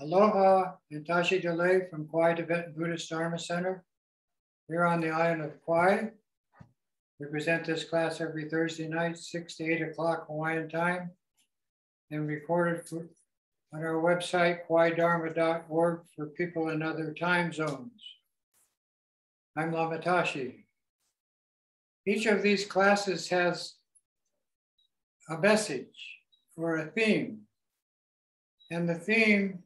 Aloha, Natashi Delay from Kauai Tibetan Buddhist Dharma Center. Here on the island of Kauai. We present this class every Thursday night, 6 to 8 o'clock Hawaiian time, and recorded on our website, kawaidharma.org, for people in other time zones. I'm Lamatashi. Each of these classes has a message or a theme, and the theme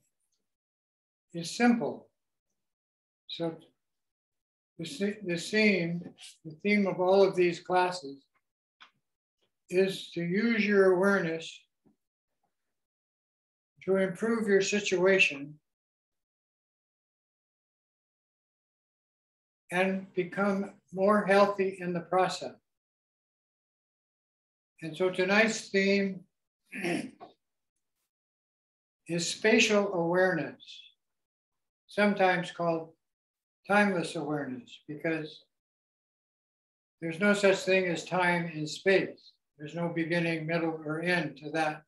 is simple. So the theme of all of these classes is to use your awareness to improve your situation and become more healthy in the process. And so tonight's theme is spatial awareness, sometimes called timeless awareness, because there's no such thing as time in space. There's no beginning, middle, or end to that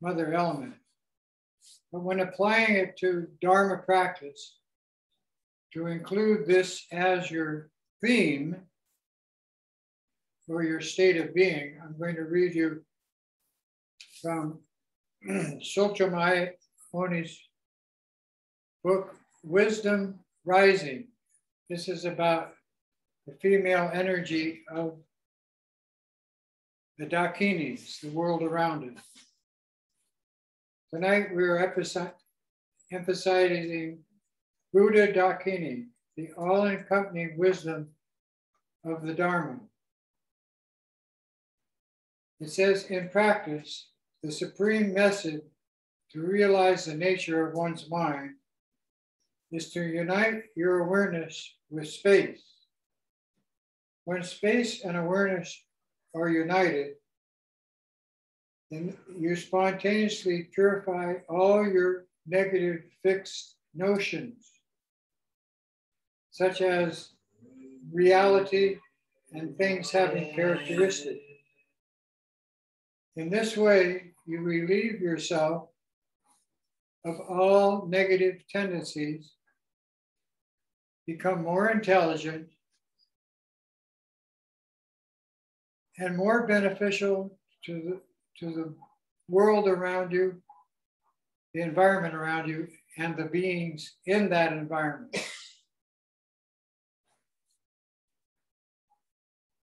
mother element. But when applying it to Dharma practice, to include this as your theme or your state of being, I'm going to read you from Tsultrim Oni's book, Wisdom Rising. This is about the female energy of the Dakinis, the world around us. Tonight we are emphasizing Buddha Dakini, the all-encompassing wisdom of the Dharma. It says, in practice, the supreme method to realize the nature of one's mind is to unite your awareness with space. When space and awareness are united, then you spontaneously purify all your negative fixed notions, such as reality and things having characteristics. In this way, you relieve yourself of all negative tendencies, become more intelligent, and more beneficial to the world around you, the environment around you, and the beings in that environment.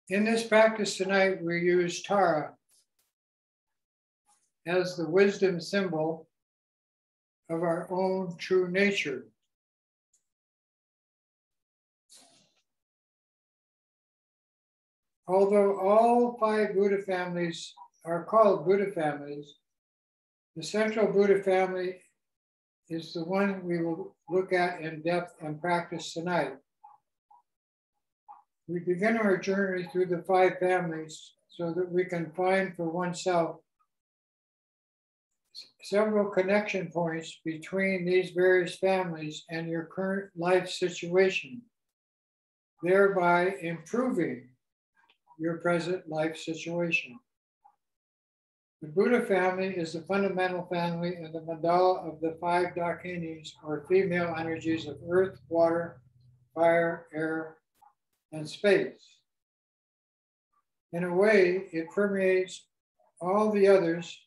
In this practice tonight, we use Tara as the wisdom symbol of our own true nature. Although all 5 Buddha families are called Buddha families, the central Buddha family is the one we will look at in depth and practice tonight. We begin our journey through the 5 families so that we can find for oneself several connection points between these various families and your current life situation, thereby improving your present life situation. The Buddha family is the fundamental family in the mandala of the 5 Dakinis, or female energies of earth, water, fire, air, and space. In a way, it permeates all the others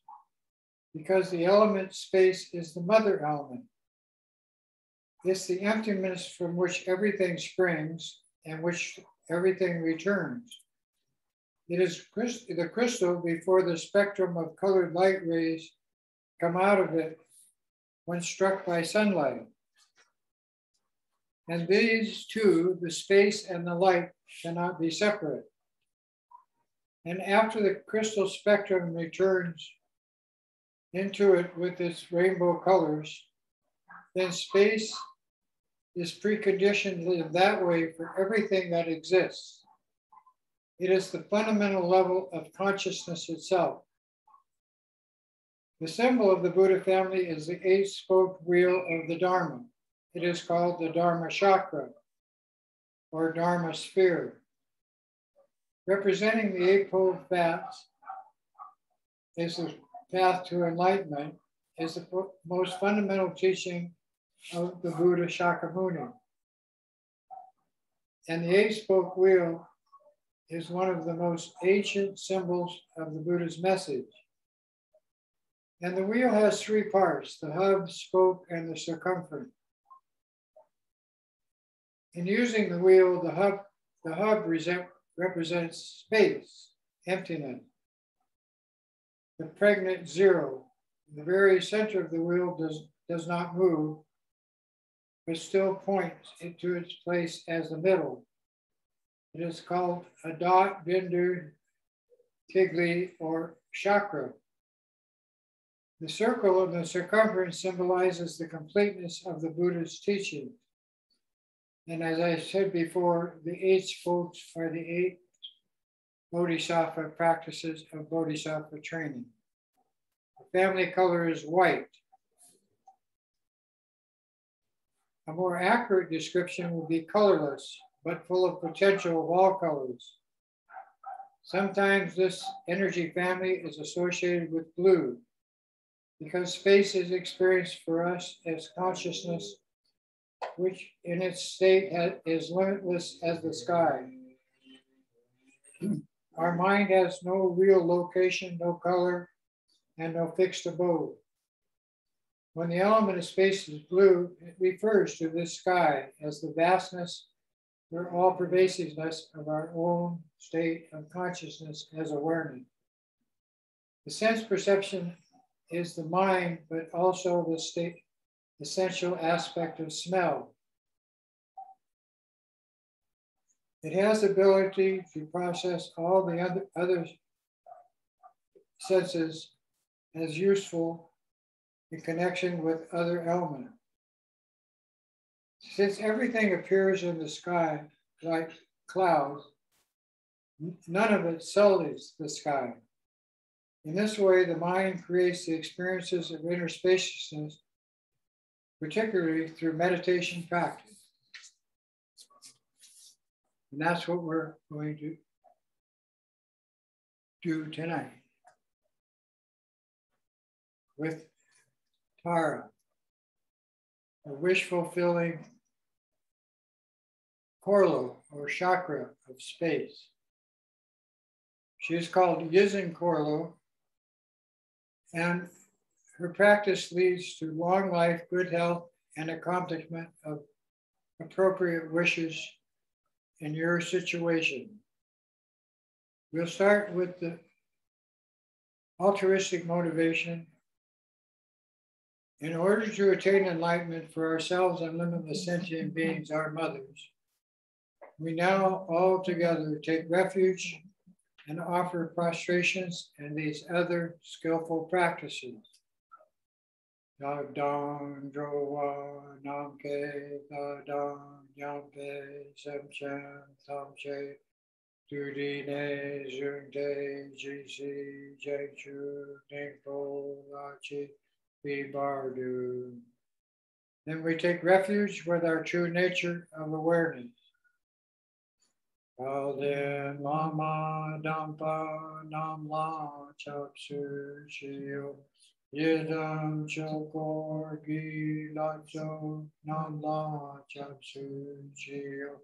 because the element space is the mother element. It's the emptiness from which everything springs and which everything returns. It is the crystal before the spectrum of colored light rays come out of it when struck by sunlight. And these two, the space and the light, cannot be separate. And after the crystal spectrum returns into it with its rainbow colors, then space is preconditioned in that way for everything that exists. It is the fundamental level of consciousness itself. The symbol of the Buddha family is the 8-spoked wheel of the Dharma. It is called the Dharma Chakra, or Dharma Sphere. Representing the Eightfold Paths is the path to enlightenment, is the most fundamental teaching of the Buddha Shakyamuni. And the eight-spoke wheel is one of the most ancient symbols of the Buddha's message. And the wheel has three parts: the hub, spoke, and the circumference. In using the wheel, the hub represents space, emptiness, the pregnant zero. The very center of the wheel does not move, but still points into its place as the middle. It is called a dot, bindu, tigli, or chakra. The circle of the circumference symbolizes the completeness of the Buddha's teaching. And as I said before, the eight spokes are the eight bodhisattva practices of bodhisattva training. The family color is white. A more accurate description would be colorless, but full of potential of all colors. Sometimes this energy family is associated with blue, because space is experienced for us as consciousness, which in its state is limitless as the sky. Our mind has no real location, no color, and no fixed abode. When the element of space is blue, it refers to this sky as the vastness or all pervasiveness of our own state of consciousness as awareness. The sense perception is the mind, but also the essential aspect of smell. It has the ability to process all the other senses as useful in connection with other elements. Since everything appears in the sky like clouds, none of it sullies the sky. In this way, the mind creates the experiences of inner spaciousness, particularly through meditation practice. And that's what we're going to do tonight with Tara, a wish-fulfilling Korlo, or chakra of space. She is called Yizin Korlo, and her practice leads to long life, good health, and accomplishment of appropriate wishes in your situation. We'll start with the altruistic motivation. In order to attain enlightenment for ourselves and limitless sentient beings, our mothers, we now all together take refuge and offer prostrations and these other skillful practices. Dang drowa namke dang yampe semchen tamche dudine jungde jisi jechu ningpo lachi bibardu. Then we take refuge with our true nature of awareness. Alden lama dampa namla chapsu shio yedam chokor gilacho namla chapsu shio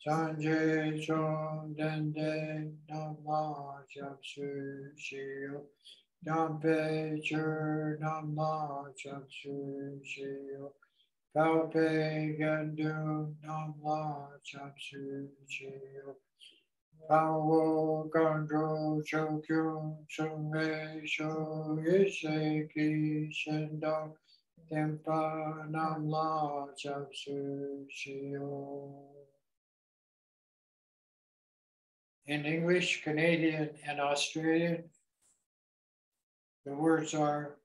Sanje chon dende namla chapsu shio Dampe chur namla chapsu shio Kaupe gandu namla chapsu chio. Pawo gandro chokyo chunge sho yisheki shendo tempa namla chapsu chio. In English, Canadian, and Australian, the words are,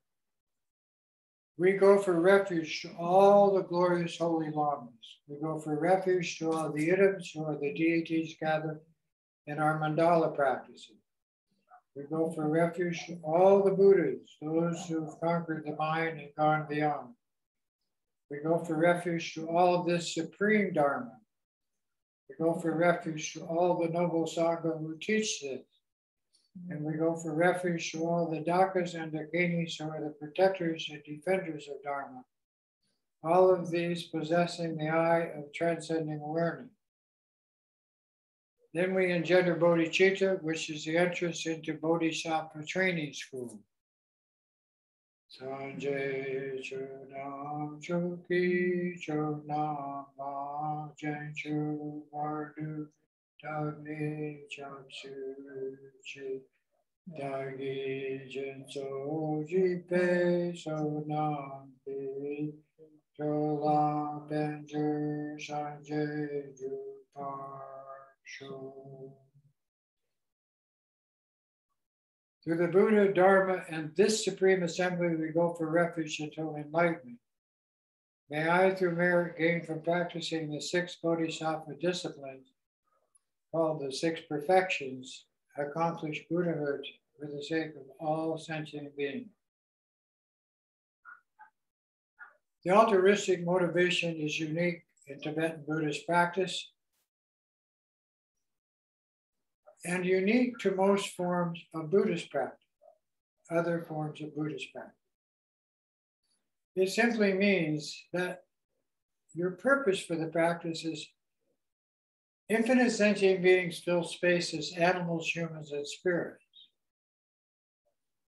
we go for refuge to all the glorious holy lamas. We go for refuge to all the idams who are the deities gathered in our mandala practices. We go for refuge to all the Buddhas, those who've conquered the mind and gone beyond. We go for refuge to all of this supreme Dharma. We go for refuge to all the noble Sangha who teach this. And we go for refuge to all the Dakas and Dakinis who are the protectors and defenders of Dharma. All of these possessing the eye of transcending awareness. Then we engender bodhicitta, which is the entrance into Bodhisattva training school. Sanjay Chunam Chuki Chunam Ma Jen Chu Mardu Dagni Chamsu Chi Dagi Jen So Jipe So Nam Pi Chola Benjur Sanjay Jupar Sho. Through the Buddha, Dharma, and this Supreme Assembly, we go for refuge until enlightenment. May I, through merit gained from practicing the 6 Bodhisattva disciplines, called the 6 perfections, accomplish Buddhahood for the sake of all sentient beings. The altruistic motivation is unique in Tibetan Buddhist practice and unique to most forms of Buddhist practice, other forms of Buddhist practice. It simply means that your purpose for the practice is infinite sentient beings fill space as animals, humans, and spirits.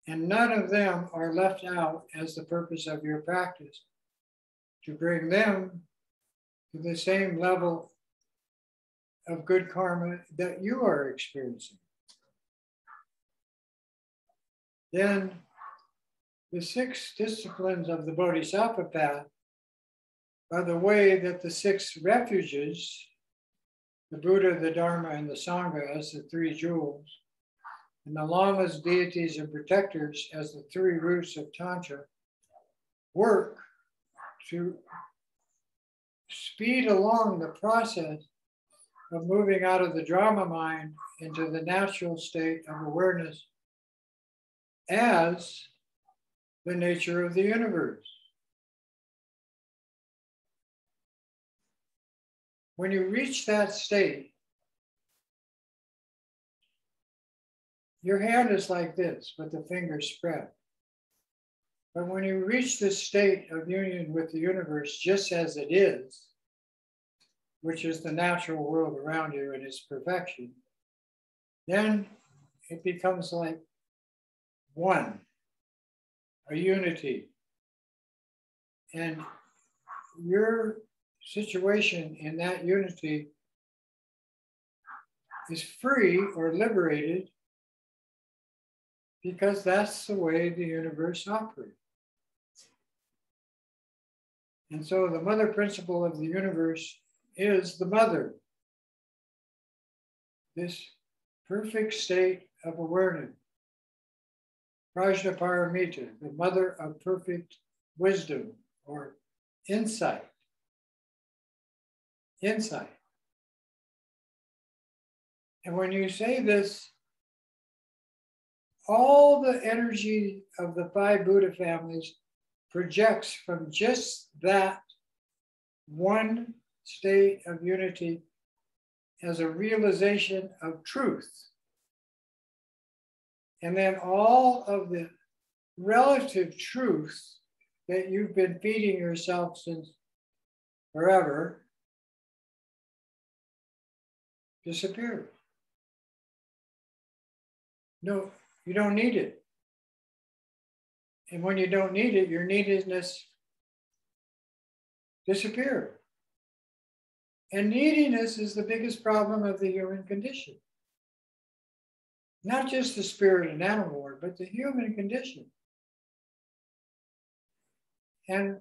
And none of them are left out as the purpose of your practice to bring them to the same level of good karma that you are experiencing. Then the 6 disciplines of the Bodhisattva path are the way that the 6 refuges, the Buddha, the Dharma, and the Sangha as the 3 jewels, and the lamas, deities, and protectors as the 3 roots of Tantra, work to speed along the process of moving out of the drama mind into the natural state of awareness as the nature of the universe. When you reach that state, your hand is like this with the fingers spread. But when you reach this state of union with the universe just as it is, which is the natural world around you in its perfection, then it becomes like one, a unity. And your situation in that unity is free or liberated because that's the way the universe operates. And so the mother principle of the universe is the mother, this perfect state of awareness. Prajnaparamita, the mother of perfect wisdom or insight. Insight. And when you say this, all the energy of the 5 Buddha families projects from just that one state of unity as a realization of truth. And then all of the relative truth that you've been feeding yourself since forever disappears. No, you don't need it. And when you don't need it, your neediness disappears. And neediness is the biggest problem of the human condition. Not just the spirit and animal world, but the human condition. And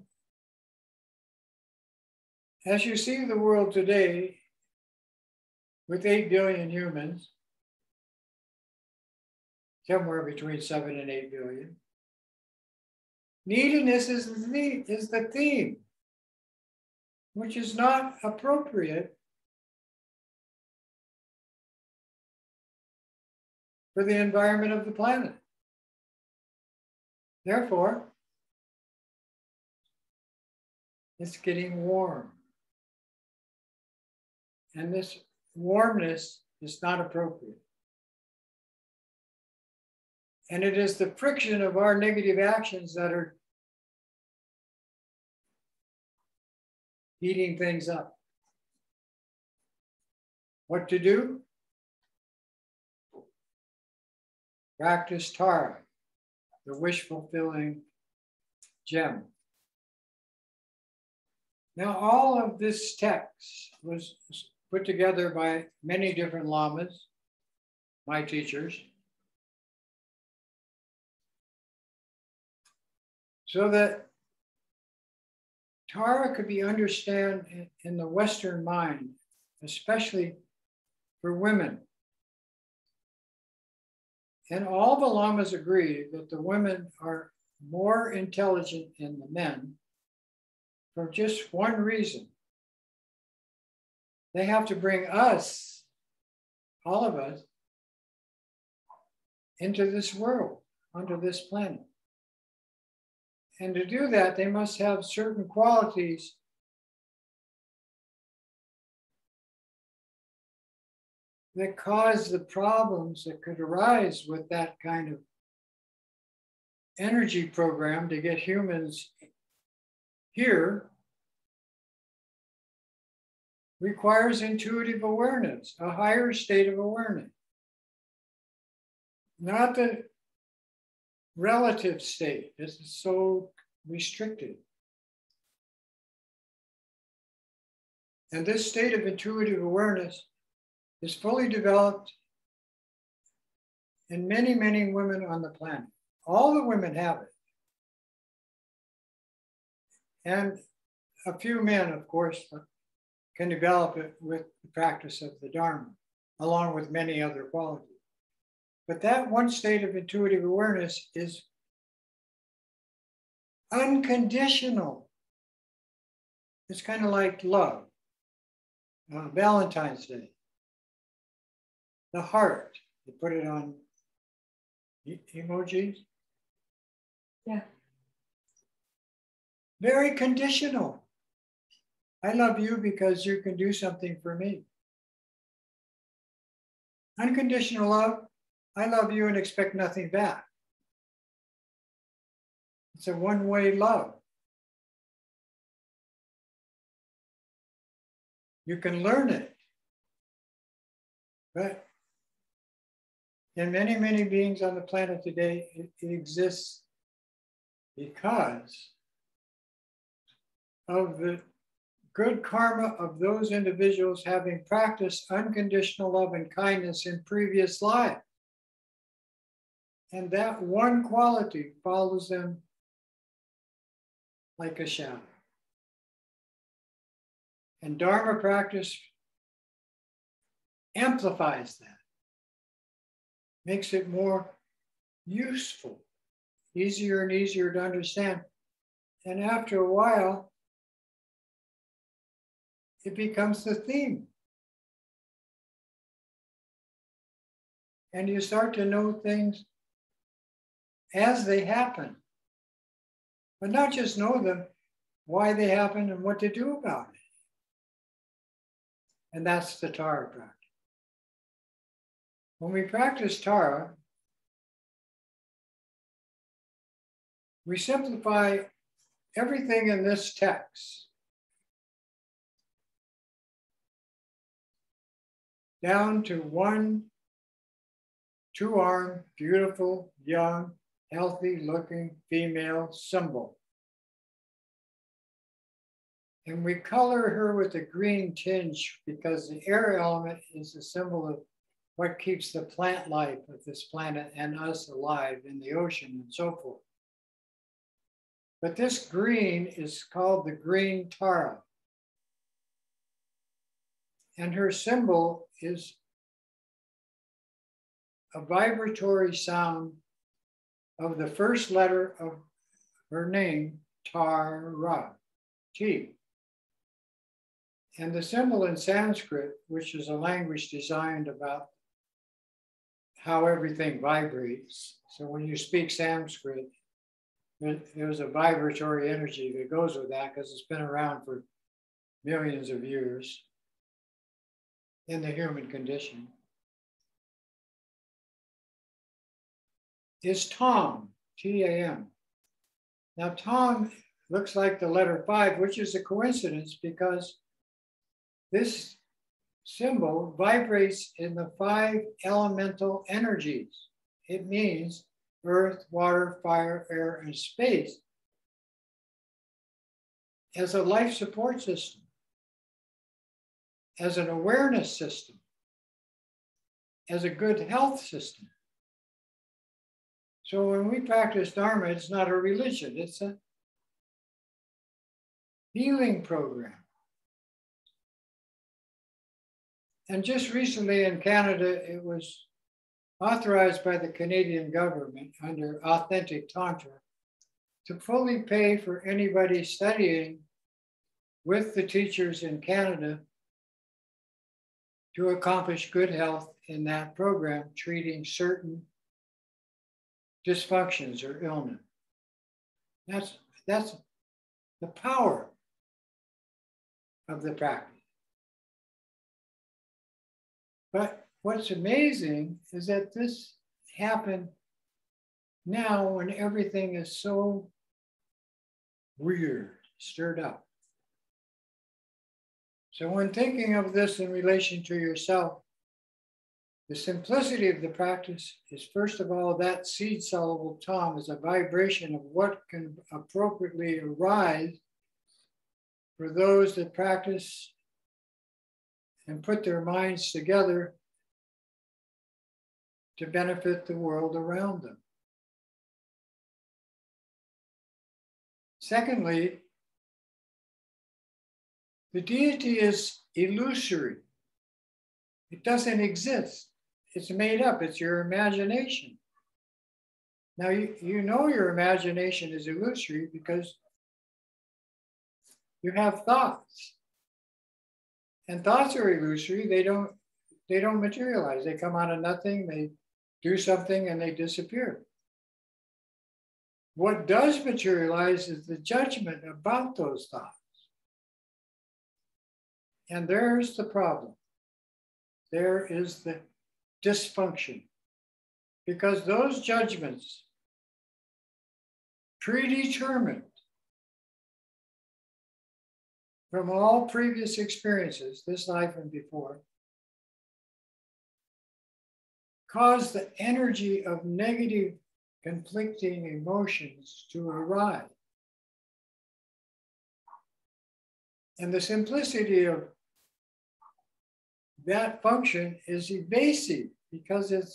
as you see the world today, with 8 billion humans, somewhere between 7 and 8 billion, neediness is the theme, which is not appropriate for the environment of the planet. Therefore, it's getting warm. And this warmness is not appropriate. And it is the friction of our negative actions that are heating things up. What to do? Practice Tara, the wish-fulfilling gem. Now, all of this text was put together by many different lamas, my teachers, so that Tara could be understood in the Western mind, especially for women. And all the lamas agree that the women are more intelligent than the men for just one reason. They have to bring us, all of us, into this world, onto this planet. And to do that, they must have certain qualities that cause the problems that could arise with that kind of energy program to get humans here requires intuitive awareness, a higher state of awareness. Not the relative state. This is so restricted. And this state of intuitive awareness is fully developed in many, many women on the planet. All the women have it. And a few men, of course, can develop it with the practice of the Dharma, along with many other qualities. But that one state of intuitive awareness is unconditional. It's kind of like love, Valentine's Day. The heart, you put it on emojis? Yeah. Very conditional. I love you because you can do something for me. Unconditional love, I love you and expect nothing back. It's a one-way love. You can learn it. But in many, many beings on the planet today, it exists because of the good karma of those individuals having practiced unconditional love and kindness in previous lives. And that one quality follows them like a shadow. And Dharma practice amplifies that, makes it more useful, easier and easier to understand. And after a while, it becomes the theme. And you start to know things as they happen. But not just know them, why they happen and what to do about it. And that's the Tara practice. When we practice Tara, we simplify everything in this text down to one two-armed, beautiful, young, healthy-looking female symbol. And we color her with a green tinge because the air element is a symbol of what keeps the plant life of this planet and us alive in the ocean and so forth. But this green is called the green Tara. And her symbol is a vibratory sound of the first letter of her name, Tara, T. And the symbol in Sanskrit, which is a language designed about how everything vibrates. So when you speak Sanskrit, there's a vibratory energy that goes with that because it's been around for millions of years in the human condition. is Tom, T-A-M. Now, Tom looks like the letter 5, which is a coincidence because this symbol vibrates in the 5 elemental energies. It means earth, water, fire, air, and space as a life support system, as an awareness system, as a good health system. So when we practice Dharma, it's not a religion, it's a healing program. And just recently in Canada, it was authorized by the Canadian government under Authentic Tantra to fully pay for anybody studying with the teachers in Canada to accomplish good health in that program, treating certain dysfunctions or illness. That's the power of the practice. But what's amazing is that this happened now when everything is so weird, stirred up. So when thinking of this in relation to yourself, the simplicity of the practice is, first of all, that seed soluble Tom is a vibration of what can appropriately arise for those that practice and put their minds together to benefit the world around them. Secondly, the deity is illusory. It doesn't exist. It's made up. It's your imagination. Now, you know your imagination is illusory because you have thoughts. And thoughts are illusory. They don't materialize. They come out of nothing. They do something and they disappear. What does materialize is the judgment about those thoughts. And there's the problem. There is the dysfunction. Because those judgments, predetermined from all previous experiences, this life and before, cause the energy of negative conflicting emotions to arise. And the simplicity of that function is evasive because it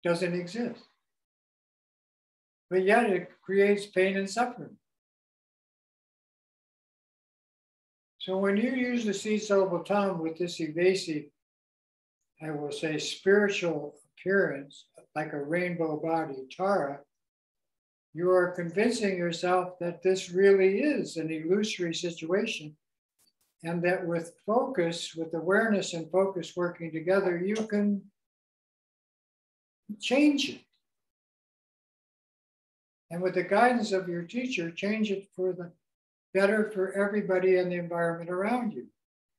doesn't exist. But yet it creates pain and suffering. So when you use the seed soluble Tom with this evasive, I will say, spiritual appearance, like a rainbow body, Tara, you are convincing yourself that this really is an illusory situation, and that with focus, with awareness and focus working together, you can change it. And with the guidance of your teacher, change it for the better for everybody in the environment around you.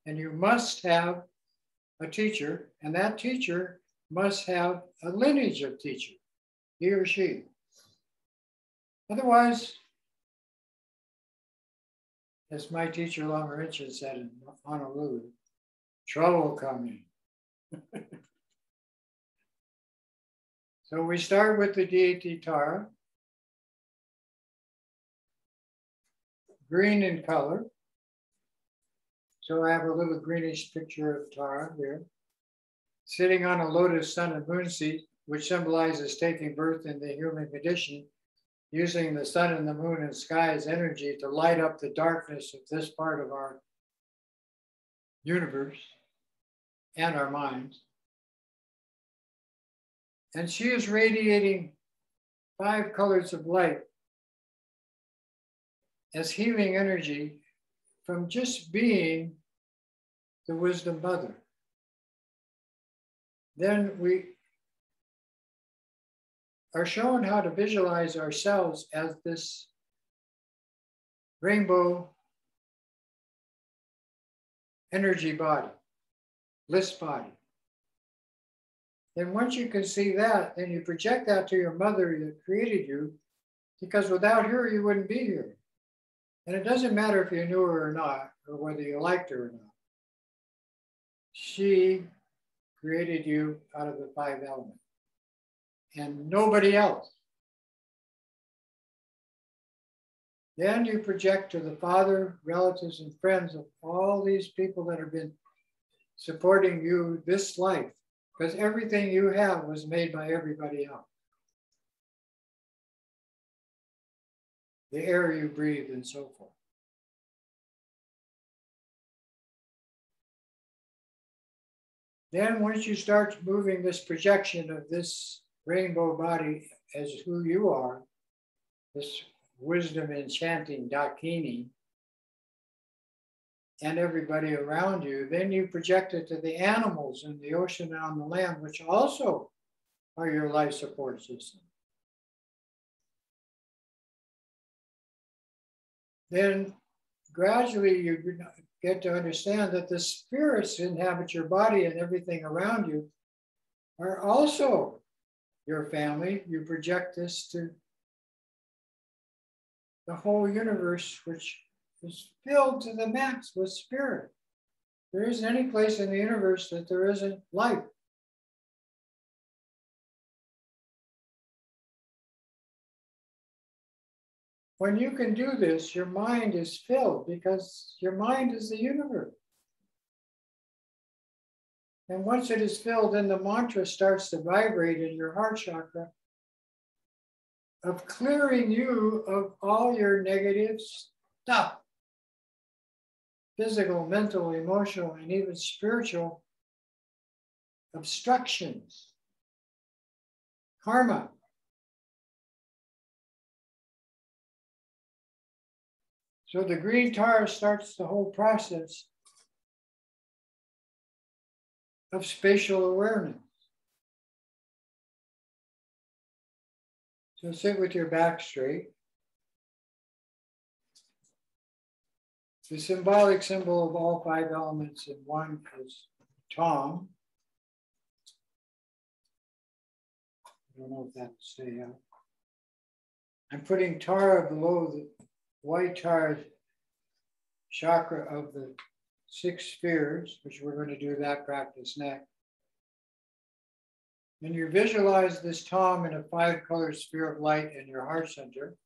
And you must have a teacher, and that teacher must have a lineage of teacher, he or she. Otherwise, as my teacher Lama Rinchen said in Honolulu, trouble coming. So we start with the deity Tara, green in color. So I have a little greenish picture of Tara here, sitting on a lotus sun and moon seat, which symbolizes taking birth in the human condition, using the sun and the moon and sky as energy to light up the darkness of this part of our universe and our minds. And she is radiating 5 colors of light as healing energy from just being the wisdom mother. Then we are shown how to visualize ourselves as this rainbow energy body, bliss body. Then once you can see that, then you project that to your mother that created you, because without her, you wouldn't be here. And it doesn't matter if you knew her or not, or whether you liked her or not. She created you out of the 5 elements and nobody else. Then you project to the father, relatives, and friends of all these people that have been supporting you this life, because everything you have was made by everybody else. The air you breathe and so forth. Then once you start moving this projection of this rainbow body as who you are, this wisdom enchanting Dakini, and everybody around you, then you project it to the animals in the ocean and on the land, which also are your life support system. Then gradually you get to understand that the spirits inhabit your body and everything around you are also your family. You project this to the whole universe, which is filled to the max with spirit. There isn't any place in the universe that there isn't life. When you can do this, your mind is filled because your mind is the universe. And once it is filled, then the mantra starts to vibrate in your heart chakra of clearing you of all your negative stuff. Physical, mental, emotional, and even spiritual obstructions, karma. So the green tar starts the whole process of spatial awareness. So sit with your back straight. The symbolic symbol of all 5 elements in one is Tom. I don't know if that'll stay out. I'm putting Tara below the white Tara chakra of the 6 spheres, which we're going to do that practice next. And you visualize this Tom in a 5-color sphere of light in your heart center.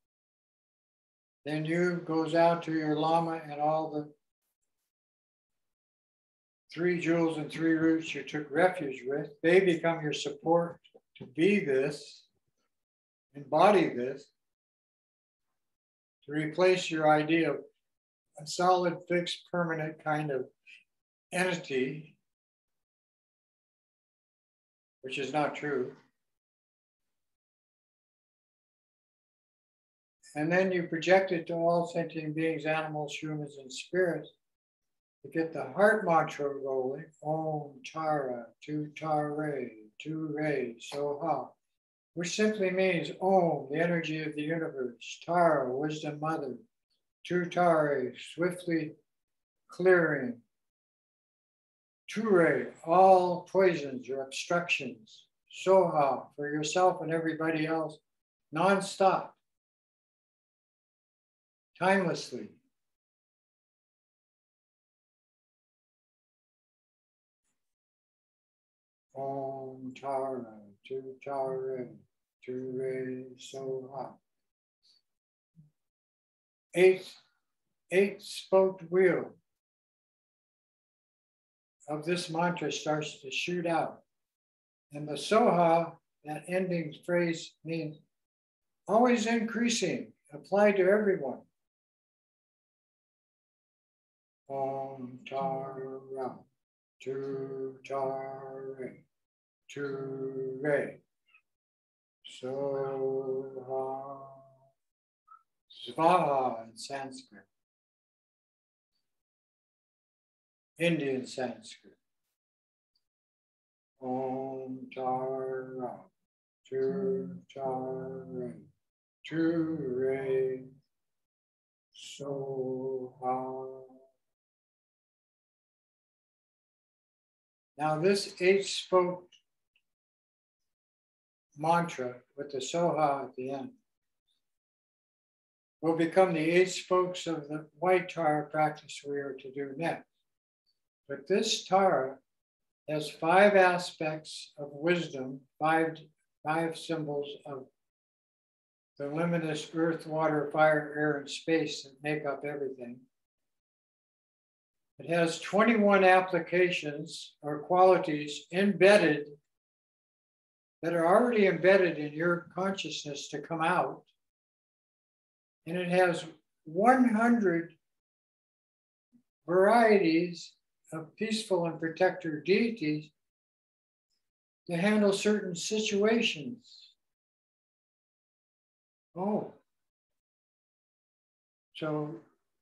Then you goes out to your Lama and all the 3 jewels and 3 roots you took refuge with. They become your support to be this, embody this, to replace your idea of a solid, fixed, permanent kind of entity, which is not true. And then you project it to all sentient beings, animals, humans, and spirits to get the heart mantra rolling. Om Tara, Tu Tare, Tu Re, Soha, which simply means Om, the energy of the universe, Tara, wisdom mother, Tu Tare, swiftly clearing, Tu Re, all poisons or obstructions, Soha, for yourself and everybody else, nonstop. Timelessly. Om Tara, Tu Tare, Tu Re, Soha. 8-spoked wheel of this mantra starts to shoot out. And the Soha, that ending phrase, means always increasing, applied to everyone. Om Tara, Tu Tare, Tu Re, Soha. Svaha in Sanskrit, Indian Sanskrit. Om Tara, Tu Tare, Tu Re, Soha. Now this 8-spoked mantra with the Soha at the end will become the 8 spokes of the white Tara practice we are to do next. But this Tara has 5 aspects of wisdom, five symbols of the luminous earth, water, fire, air, and space that make up everything. It has 21 applications or qualities embedded that are already embedded in your consciousness to come out. And it has 100 varieties of peaceful and protector deities to handle certain situations. Oh. So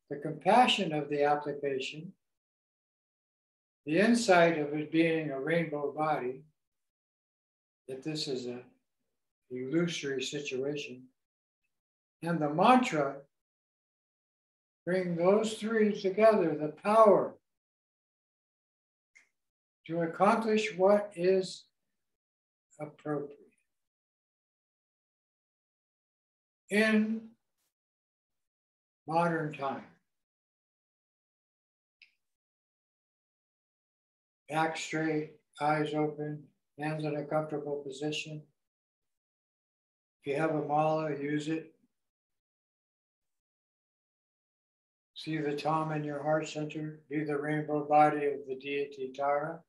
the compassion of the application, the insight of it being a rainbow body, that this is an illusory situation, and the mantra bring those 3 together, the power to accomplish what is appropriate in modern time. Back straight, eyes open, hands in a comfortable position. If you have a mala, use it. See the Tom in your heart center, be the rainbow body of the deity Tara,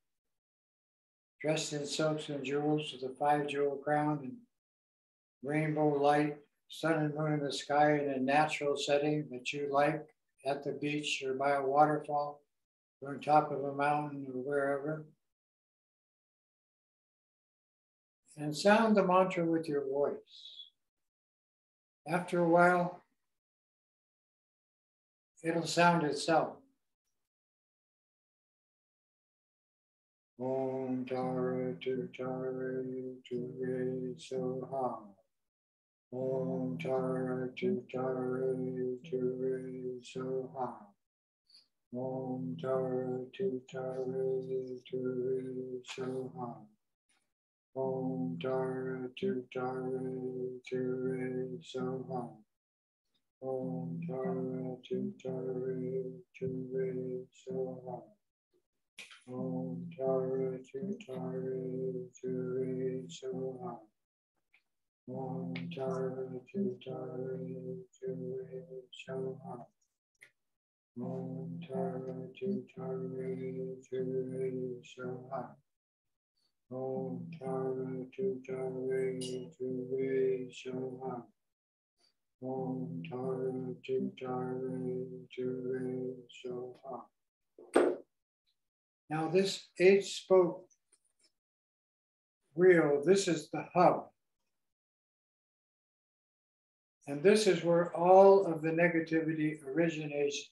dressed in silks and jewels with a 5-jewel crown and rainbow light, sun and moon in the sky in a natural setting that you like, at the beach or by a waterfall, or on top of a mountain or wherever. And sound the mantra with your voice. After a while, it'll sound itself. Om Tara Tu Tara Tu Re Soha. Om Tara Tu Tara Tu Re Soha. Om Tara Tu Tara Tu Re Soha. Om Tara Tu Tara Tu Re Soha. Om Tara Tu Tara Tu Re Soha. Om Tara Tu Tara Tu Re Soha. Om Tara Tu Tara Tu Re Soha. Om Tara Tu Tara Tu Re Soha. Om Tara Tu Tara Tu Re Soha. Om Tara Tu Tara Tu Re Soha. Now this 8-spoke wheel, this is the hub. And this is where all of the negativity originates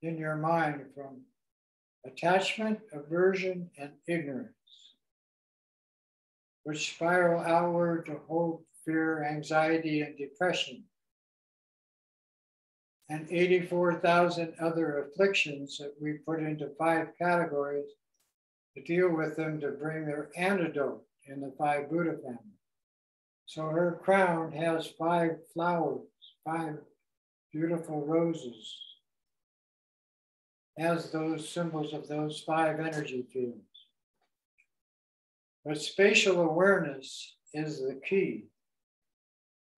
in your mind, from attachment, aversion, and ignorance, which spiral outward to hope, fear, anxiety, and depression, and 84,000 other afflictions that we put into 5 categories to deal with them, to bring their antidote in the 5 Buddha families. So her crown has 5 flowers, 5 beautiful roses, as those symbols of those 5 energy fields. But spatial awareness is the key.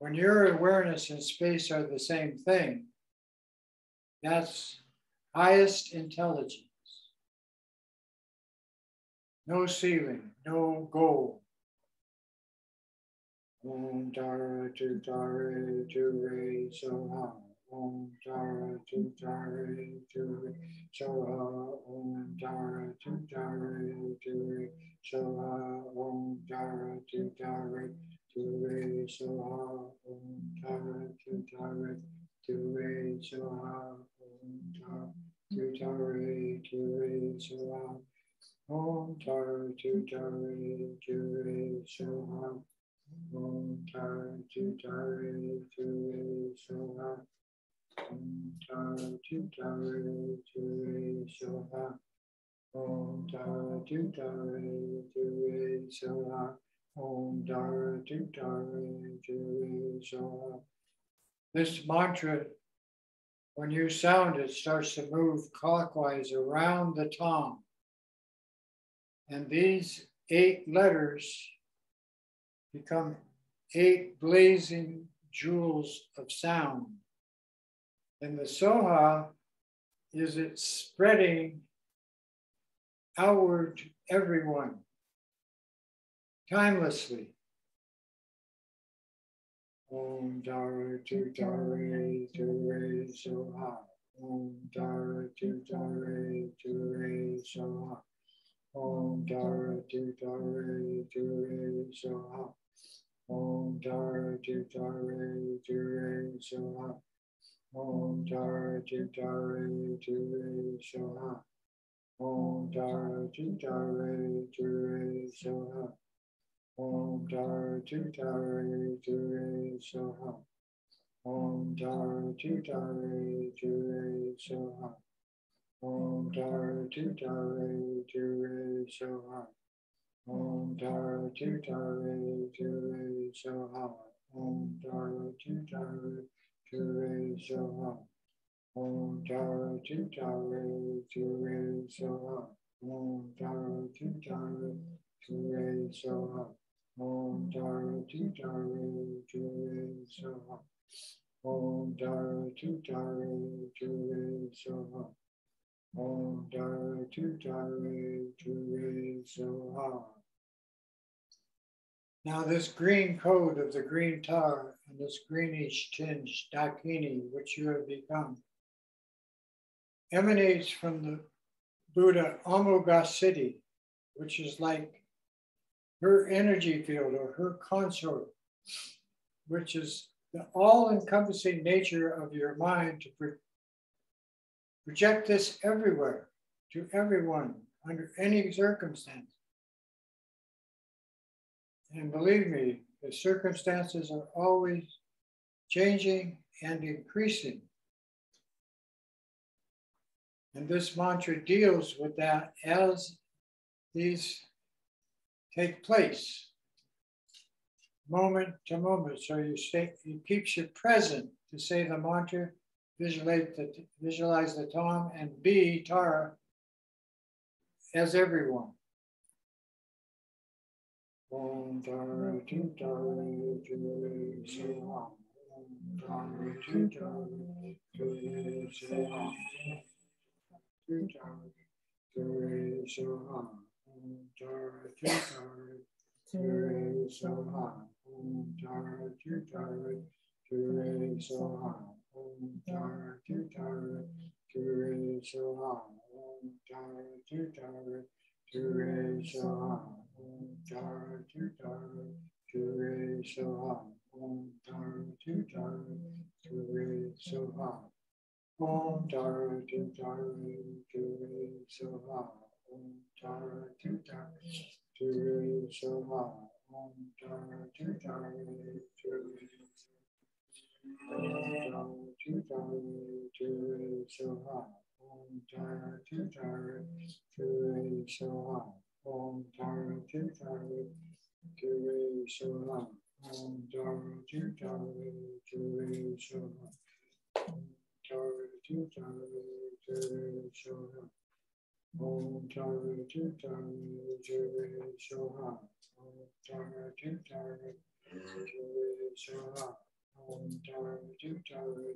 When your awareness and space are the same thing, that's highest intelligence. No ceiling, no goal. Om Tara Tu Tara Tu Re Soha. Om Tara Tu Tara Tu Re Soha. Om Tara Tu Tara Tu Re Soha. Om Tara Tu Tara Tu Re Soha. Om Tara Tu Tara Tu Re Soha. Om Tara Tu Tara Tu Re Soha. Om Tara Tu Tara Tu Re Soha. Om Tara Tu Tara Tu Re Soha. Om Tara Tu Tara Tu Re Soha. Om Tara Tu Tara Tu Re Soha. Om Tara Tu Tara Tu Soha. This mantra, when you sound it, starts to move clockwise around the tom. And these 8 letters become 8 blazing jewels of sound. And the Soha is it spreading outward to everyone, timelessly. Om Tara Tu Tara Tu Soha. Om Tara Tu Tara Tu Soha. Om Tara Tu Tara Tu Soha. Om Tara Tu Tara Tu Soha. Om Tara Tu Tara Tu Soha. Om Tara Tu Tara Tu Soha. Om Tara Tu Tara Tu Soha. Om Tara Tu Tara Tu Soha. Om Tara Tu Tara Tu Soha. Om Tara Tu Tara Tu Soha. Om Tara Tu Tara Tu Soha. Om Tara Tu Tara Tu Soha. Om Tara Tu Tara Tu Soha. Om Tara Tu Tara Tu Soha. Om Tara Tu Tara Tu Soha. Om Tara Tu Tara Tu Soha. Now this green code of the green tar and this greenish tinge Dakini, which you have become, emanates from the Buddha Amoghasiddhi, which is like her energy field or her consort, which is the all-encompassing nature of your mind to project this everywhere, to everyone, under any circumstance. And believe me, the circumstances are always changing and increasing. And this mantra deals with that as these take place, moment to moment. So it keeps you present to say the mantra, visualize the tom, and be Tara as everyone. Om Tara Tu Tara Tu Soha. Om Tara Tu Tara Tu Soha. Tu Tara Tu Soha. Om Tara Tu Tara Tu Soha. Om Tara Tu Tara Tu Soha. Om Tara Tu Tara Tu Soha. Om Tara Tu Tara Tu Soha. Om Tara Tu Tara Tu Soha. Om Tara Tu Tara Tu Soha. Om Tara Tu Tara Tu Soha. Om Tara Tu Tara Tu Soha. Om Tara Tu Tara Tu Soha. Om Tara Tu Tara Tu Soha. Om Tara Tu Tara Tu Soha. Om Tara Tu Tara Tu Soha. Om Tara Tu Tara Tu Soha. Om Tara Tu Tara Tu Soha. Om Tara Tu Tara Tu Soha. Om Tara Tu Tara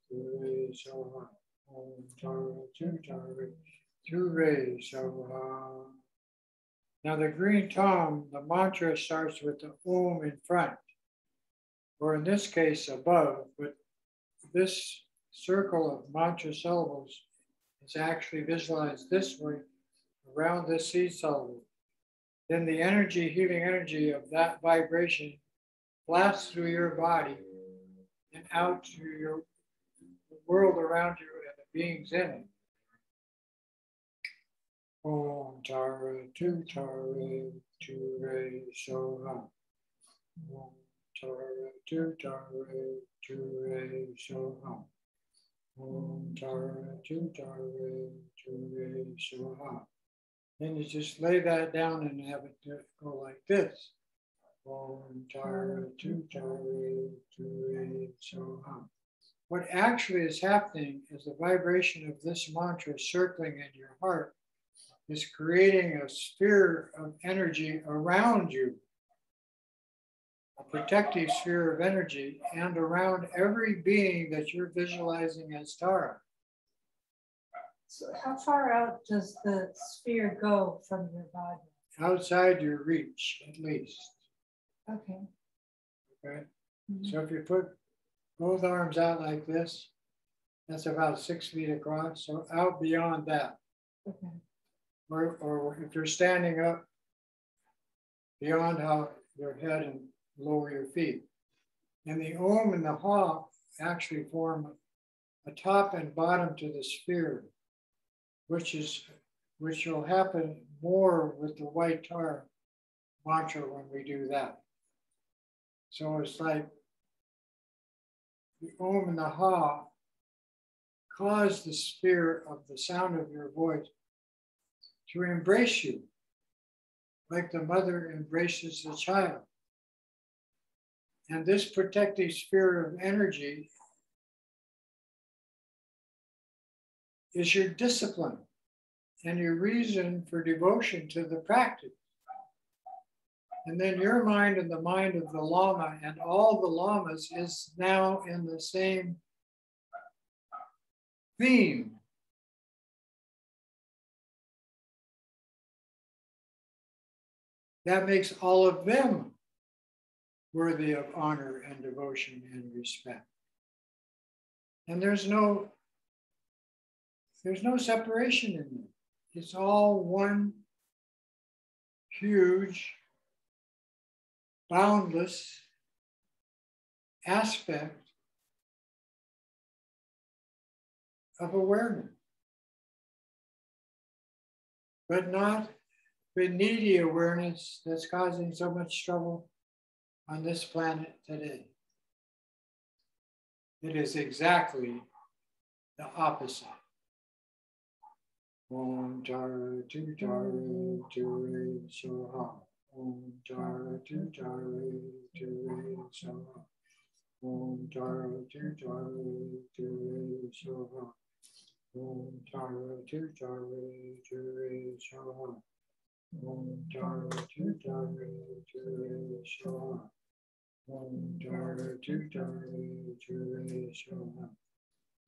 Tu Soha. Om Tara Tu Tara Tu Soha. Now the green tom, the mantra starts with the Om in front, or in this case above, but this circle of mantra syllables is actually visualized this way around this seed syllable. Then the energy, healing energy of that vibration blasts through your body and out to the world around you and the beings in it. Om Tara Tu Tara Tu Soha. Om Tara Tu Tara Tu Soha. Om Tara Tu Tara Tu Soha. Then you just lay that down and have it go like this. Om Tara Tu Tara Tu Soha. What actually is happening is the vibration of this mantra circling in your heart is creating a sphere of energy around you, a protective sphere of energy, and around every being that you're visualizing as Tara. So how far out does the sphere go from your body? Outside your reach, at least. Okay. Okay. So if you put both arms out like this, that's about 6 feet across. So out beyond that. Okay. Or if you're standing up beyond how your head and lower your feet. And the Om and the Ha actually form a top and bottom to the sphere, which will happen more with the white Tara mantra when we do that. So it's like the Om and the Ha cause the sphere of the sound of your voice to embrace you, like the mother embraces the child. And this protective sphere of energy is your discipline and your reason for devotion to the practice. And then your mind and the mind of the Lama and all the Lamas is now in the same theme. That makes all of them worthy of honor and devotion and respect. And there's no separation in it. It's all one huge, boundless aspect of awareness, but not the needy awareness that's causing so much trouble on this planet today. It is exactly the opposite. Om Tara Tu Tara Tu Soha. Om Tara Tu Tara Tu Soha. Om Tara Tu Tara Tu Soha. Om Tara Tu Tara Tu Soha. Om Tara Tu Tara Tu Soha. Om Tara Tu Tara Tu Soha.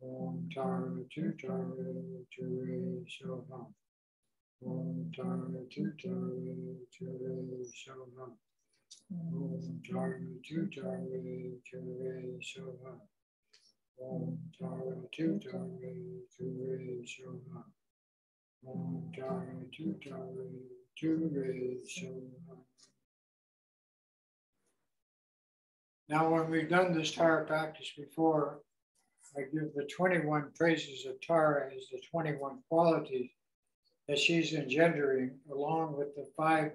Om Tara Tu Tara Tu Soha. Om Tara Tu Tara Tu Soha. Om Tara Tu Tara Tu Soha. Om Tara Tu Tara Tu Soha. Om Tara Tu Tara Tu Soha. Now, when we've done this Tara practice before, I give the 21 praises of Tara as the 21 qualities that she's engendering, along with the 5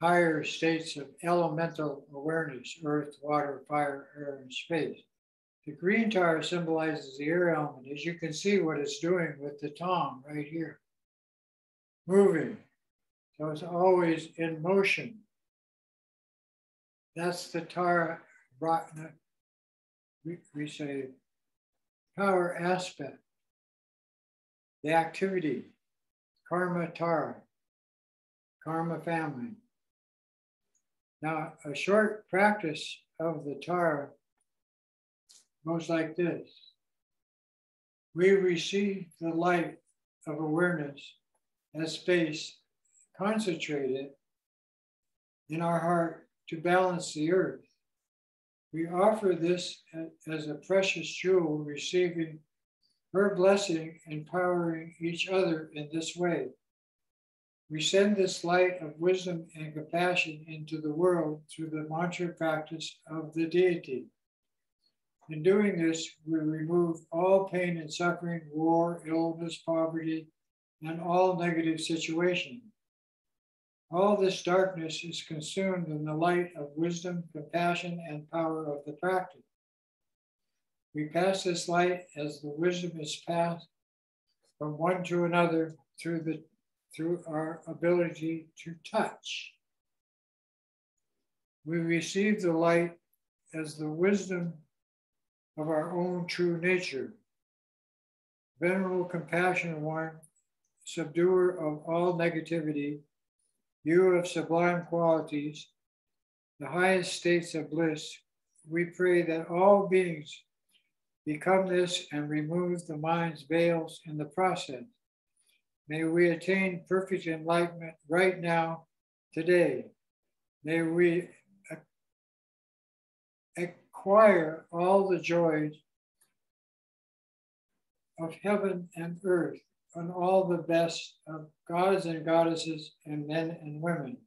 higher states of elemental awareness: earth, water, fire, air, and space. The green Tara symbolizes the air element. As you can see what it's doing with the tongue right here, moving. So it's always in motion. That's the Tara, we say, power aspect, the activity, karma Tara, karma family. Now, a short practice of the Tara goes like this. We receive the light of awareness as space concentrated in our heart to balance the earth. We offer this as a precious jewel, receiving her blessing, empowering each other in this way. We send this light of wisdom and compassion into the world through the mantra practice of the deity. In doing this, we remove all pain and suffering, war, illness, poverty, and all negative situations. All this darkness is consumed in the light of wisdom, compassion, and power of the practice. We pass this light as the wisdom is passed from one to another through our ability to touch. We receive the light as the wisdom of our own true nature. Venerable Compassionate One, subduer of all negativity, you of sublime qualities, the highest states of bliss, we pray that all beings become this and remove the mind's veils in the process. May we attain perfect enlightenment right now, today. May we acquire all the joys of heaven and earth and all the best of gods and goddesses and men and women.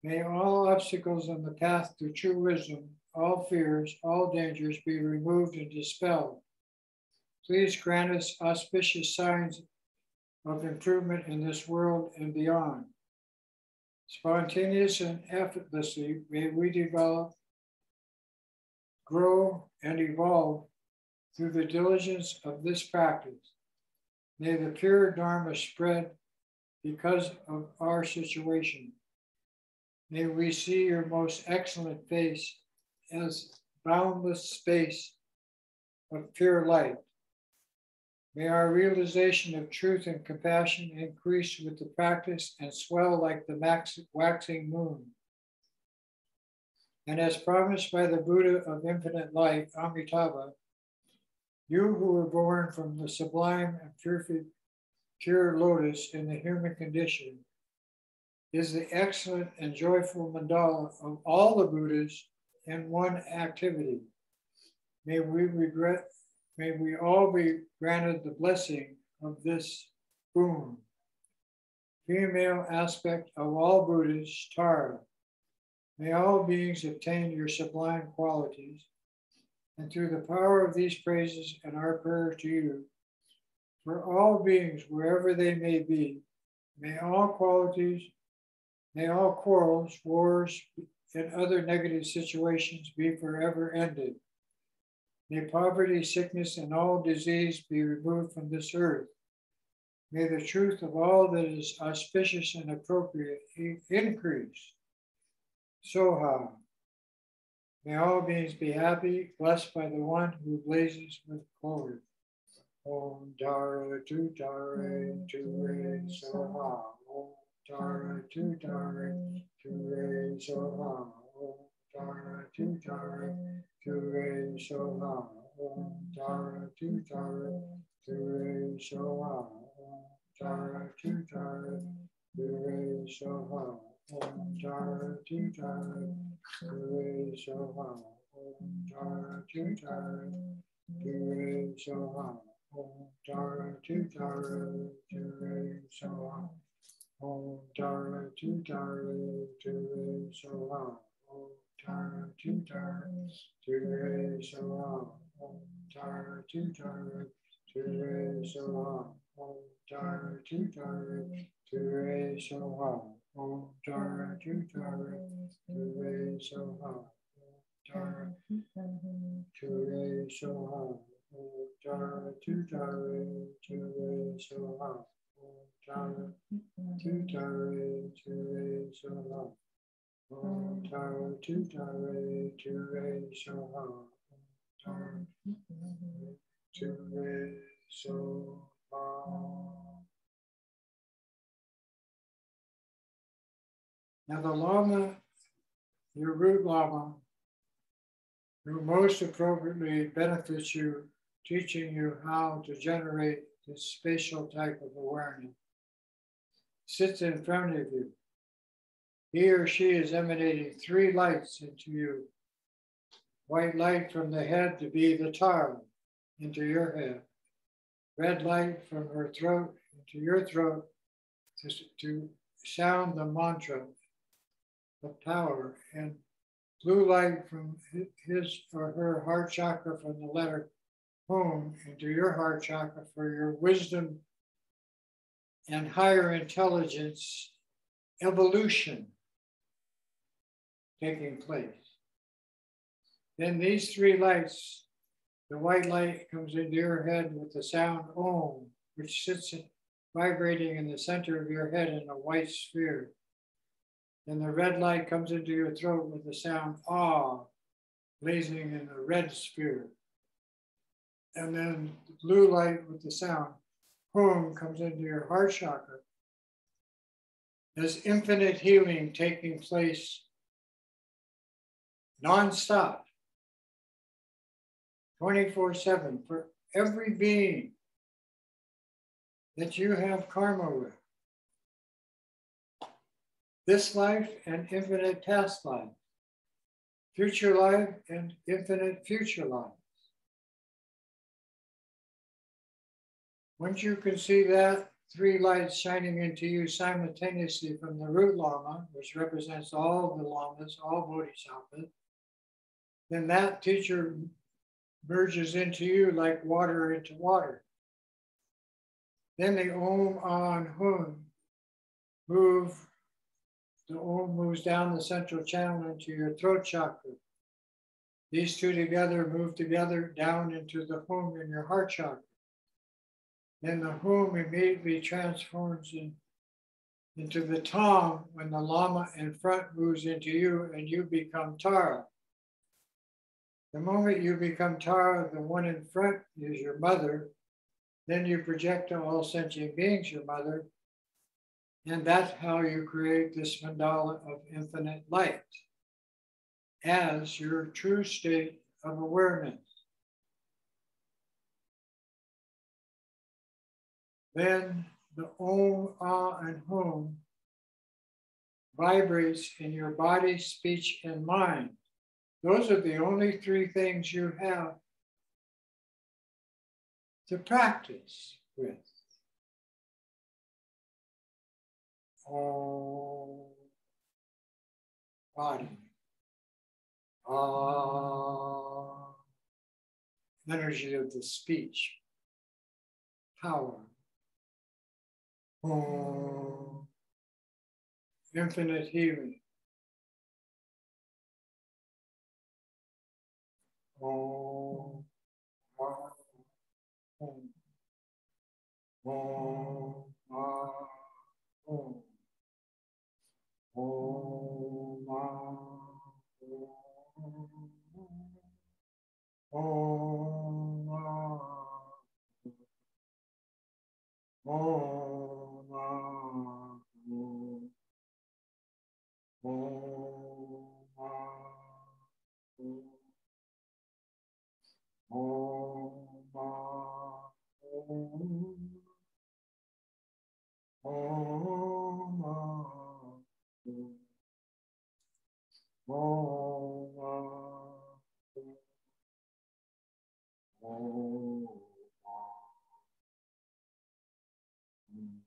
May all obstacles on the path to true wisdom, all fears, all dangers be removed and dispelled. Please grant us auspicious signs of improvement in this world and beyond. Spontaneous and effortlessly may we develop, grow, and evolve through the diligence of this practice. May the pure Dharma spread because of our situation. May we see your most excellent face as boundless space of pure light. May our realization of truth and compassion increase with the practice and swell like the waxing moon. And as promised by the Buddha of infinite light, Amitabha, you who were born from the sublime and pure lotus in the human condition, is the excellent and joyful mandala of all the Buddhas in one activity. May we all be granted the blessing of this boon. Female aspect of all Buddhas, Tara. May all beings obtain your sublime qualities, and through the power of these praises and our prayer to you, for all beings, wherever they may be, may all quarrels, wars, and other negative situations be forever ended. May poverty, sickness, and all disease be removed from this earth. May the truth of all that is auspicious and appropriate increase. Soha. May all beings be happy, blessed by the one who blazes with glory. Om Dara Tu Dare Tu Re Soha. Om Dara Tu Dare Tu Re Soha. Om Dara Tu Dare Tu Re Soha. Om Dara Tu Dare Tu Re Soha. Om Dara Tu Dare Tu Re Soha. Om Dara Tu Dare Tu Re Soha. Om Dara Tu Dare Tu Re Soha. Om Dara Tu Dare Tu Re Soha. Om Dara Tu Dare Tu Re Soha. Om Dara Tu Dare Tu Re Soha. Om Dara Tu Dare Tu Re Soha. Om Dara Tu Dare Tu Re Soha. Om Dara Tu Dare Tu Re Soha. Om Dara Tu Re Soha. Om Dara Tu Dare Tu Re Soha. Om Dara Tu Dare Tu Re Soha. Om Dara Tu Dare Tu Re Soha. Om Dara Tu Re Soha. Now the Lama, your root Lama, who most appropriately benefits you, teaching you how to generate this spatial type of awareness, sits in front of you. He or she is emanating 3 lights into you. White light from the head to be the Tara into your head. Red light from her throat into your throat to sound the mantra of power, and blue light from his or her heart chakra from the letter Hum into your heart chakra for your wisdom and higher intelligence evolution taking place. Then these 3 lights, the white light comes into your head with the sound Om, which sits vibrating in the center of your head in a white sphere. Then the red light comes into your throat with the sound ah, blazing in the red sphere. And then the blue light with the sound hum comes into your heart chakra. There's infinite healing taking place non-stop, 24/7 for every being that you have karma with. This life and infinite past life, future life and infinite future life. Once you can see that, three lights shining into you simultaneously from the root Lama, which represents all the Lamas, all Bodhisattvas, then that teacher merges into you like water into water. Then the Om, Ah, and Hum move. The Om moves down the central channel into your throat chakra. These two together move together down into the Hum in your heart chakra. Then the Hum immediately transforms into the Tom when the Lama in front moves into you and you become Tara. The moment you become Tara, the one in front is your mother. Then you project to all sentient beings your mother. And that's how you create this mandala of infinite light as your true state of awareness. Then the Om, Ah, and Hum vibrates in your body, speech, and mind. Those are the only three things you have to practice with. Om, body. Ah, energy of the speech. Power. Om, infinite healing. Om, Ah, Om. Om, Ah, Om. Om, Ah, Om. Om, Ah, Om, Ah, Om. Om, Ah, Om. Om, Ah, Om. Om, Ah, Om. Om, Ah, Om. Om, Ah, Om.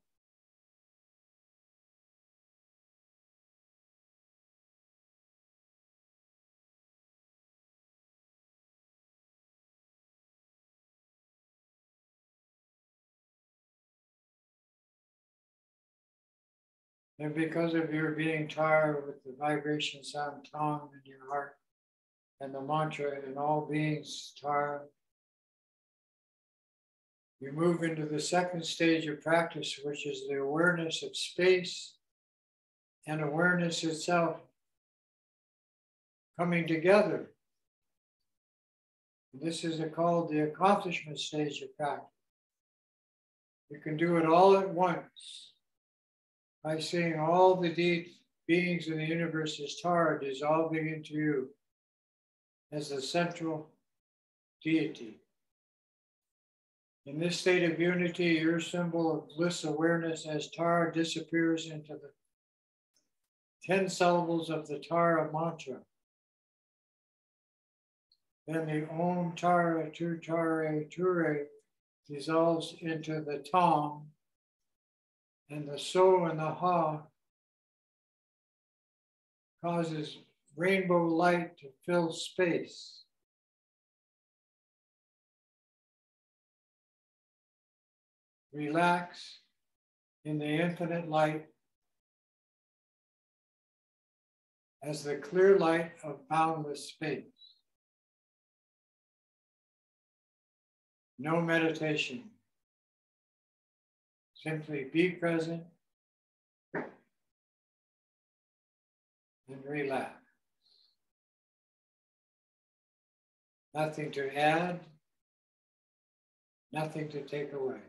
And because of your being tired with the vibration sound Tong in your heart and the mantra in all beings tired, you move into the second stage of practice, which is the awareness of space and awareness itself coming together. And this is called the accomplishment stage of practice. You can do it all at once by seeing all the deep beings in the universe as Tara dissolving into you as the central deity. In this state of unity, your symbol of bliss awareness as Tara disappears into the 10 syllables of the Tara mantra. Then the Om Tara Tu Tare Ture dissolves into the Tom, and the So and the Ha causes rainbow light to fill space. Relax in the infinite light as the clear light of boundless space. No meditation. Simply be present and relax. Nothing to add, nothing to take away.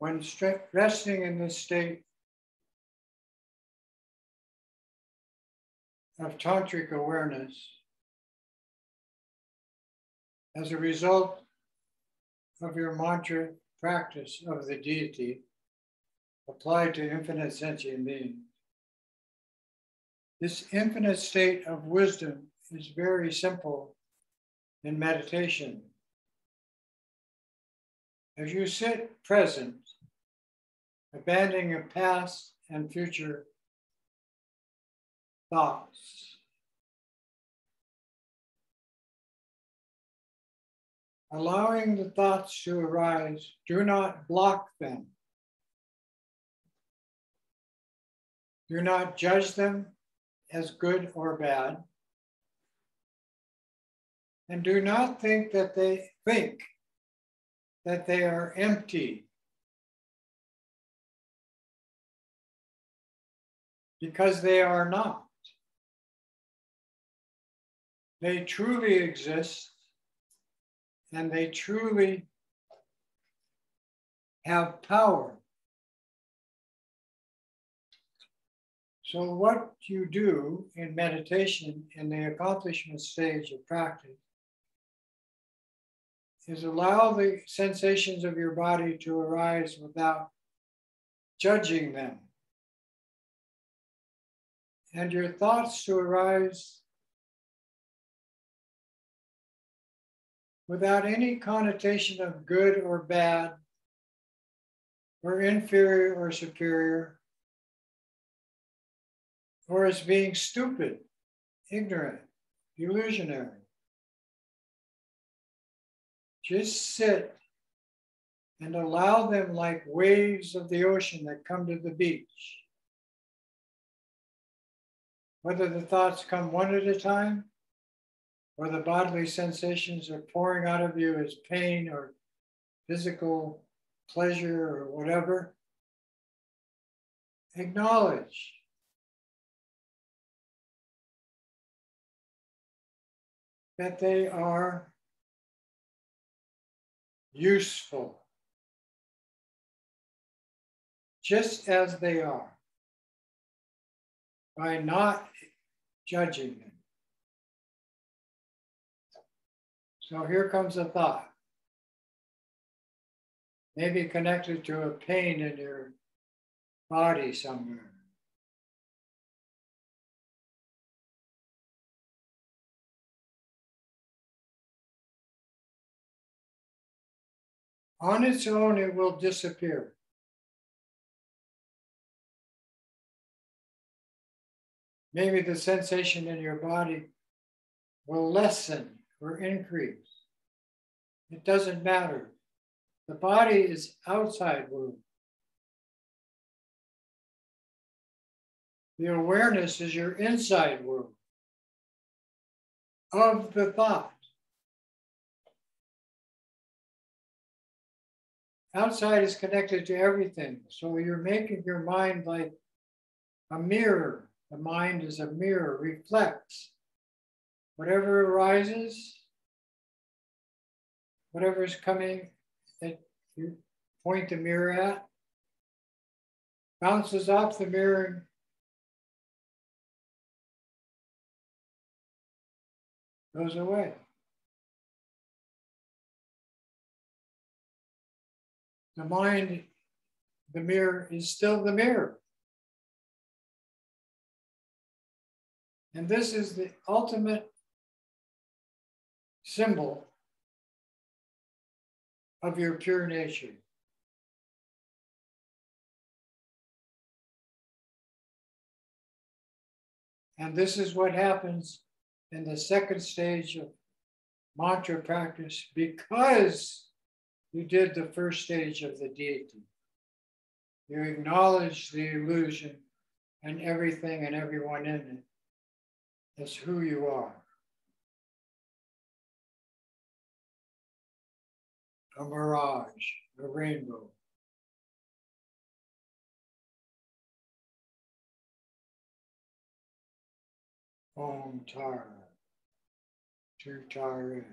When resting in this state of tantric awareness, as a result of your mantra practice of the deity applied to infinite sentient beings, this infinite state of wisdom is very simple in meditation. As you sit present, abandoning past and future thoughts, allowing the thoughts to arise, do not block them. Do not judge them as good or bad. And do not think that they are empty, because they are not. They truly exist, and they truly have power. So what you do in meditation in the accomplishment stage of practice is allow the sensations of your body to arise without judging them, and your thoughts to arise without any connotation of good or bad, or inferior or superior, or as being stupid, ignorant, illusionary. Just sit and allow them like waves of the ocean that come to the beach. Whether the thoughts come one at a time, or the bodily sensations are pouring out of you as pain or physical pleasure or whatever, acknowledge that they are useful, just as they are, by not judging them. So here comes a thought, maybe connected to a pain in your body somewhere. On its own, it will disappear. Maybe the sensation in your body will lessen or increase. It doesn't matter. The body is outside world. The awareness is your inside world of the thought. Outside is connected to everything. So you're making your mind like a mirror. The mind is a mirror, reflects whatever arises, whatever is coming that you point the mirror at, bounces off the mirror, goes away. The mind, the mirror is still the mirror. And this is the ultimate symbol of your pure nature. And this is what happens in the second stage of mantra practice because you did the first stage of the deity. You acknowledge the illusion and everything and everyone in it as who you are. A mirage, a rainbow. Om Tara, Tu Tare,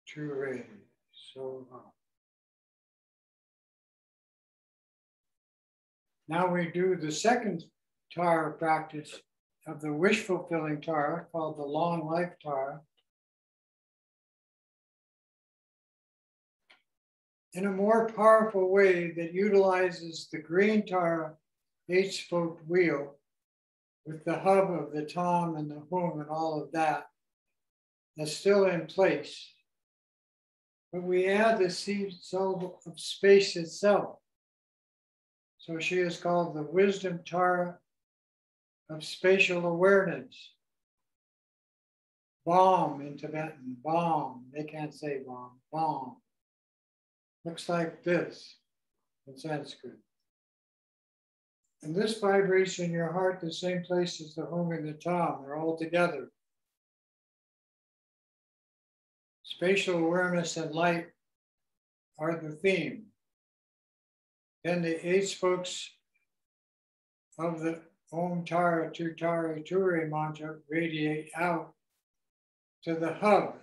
Tu Re, Soha. Now we do the second Tara practice of the wish-fulfilling Tara, called the long life Tara, in a more powerful way that utilizes the green Tara 8-spoked wheel with the hub of the Tom and the Hum and all of that that's still in place. But we add the seed soul of space itself. So she is called the wisdom Tara of spatial awareness. Bomb in Tibetan, bomb. They can't say bomb, bomb. Looks like this in Sanskrit. And this vibrates in your heart the same place as the Hum and the Tom. They're all together. Spatial awareness and light are the theme. Then the 8 spokes of the Om Tara Tu Tare Ture mantra radiate out to the hub.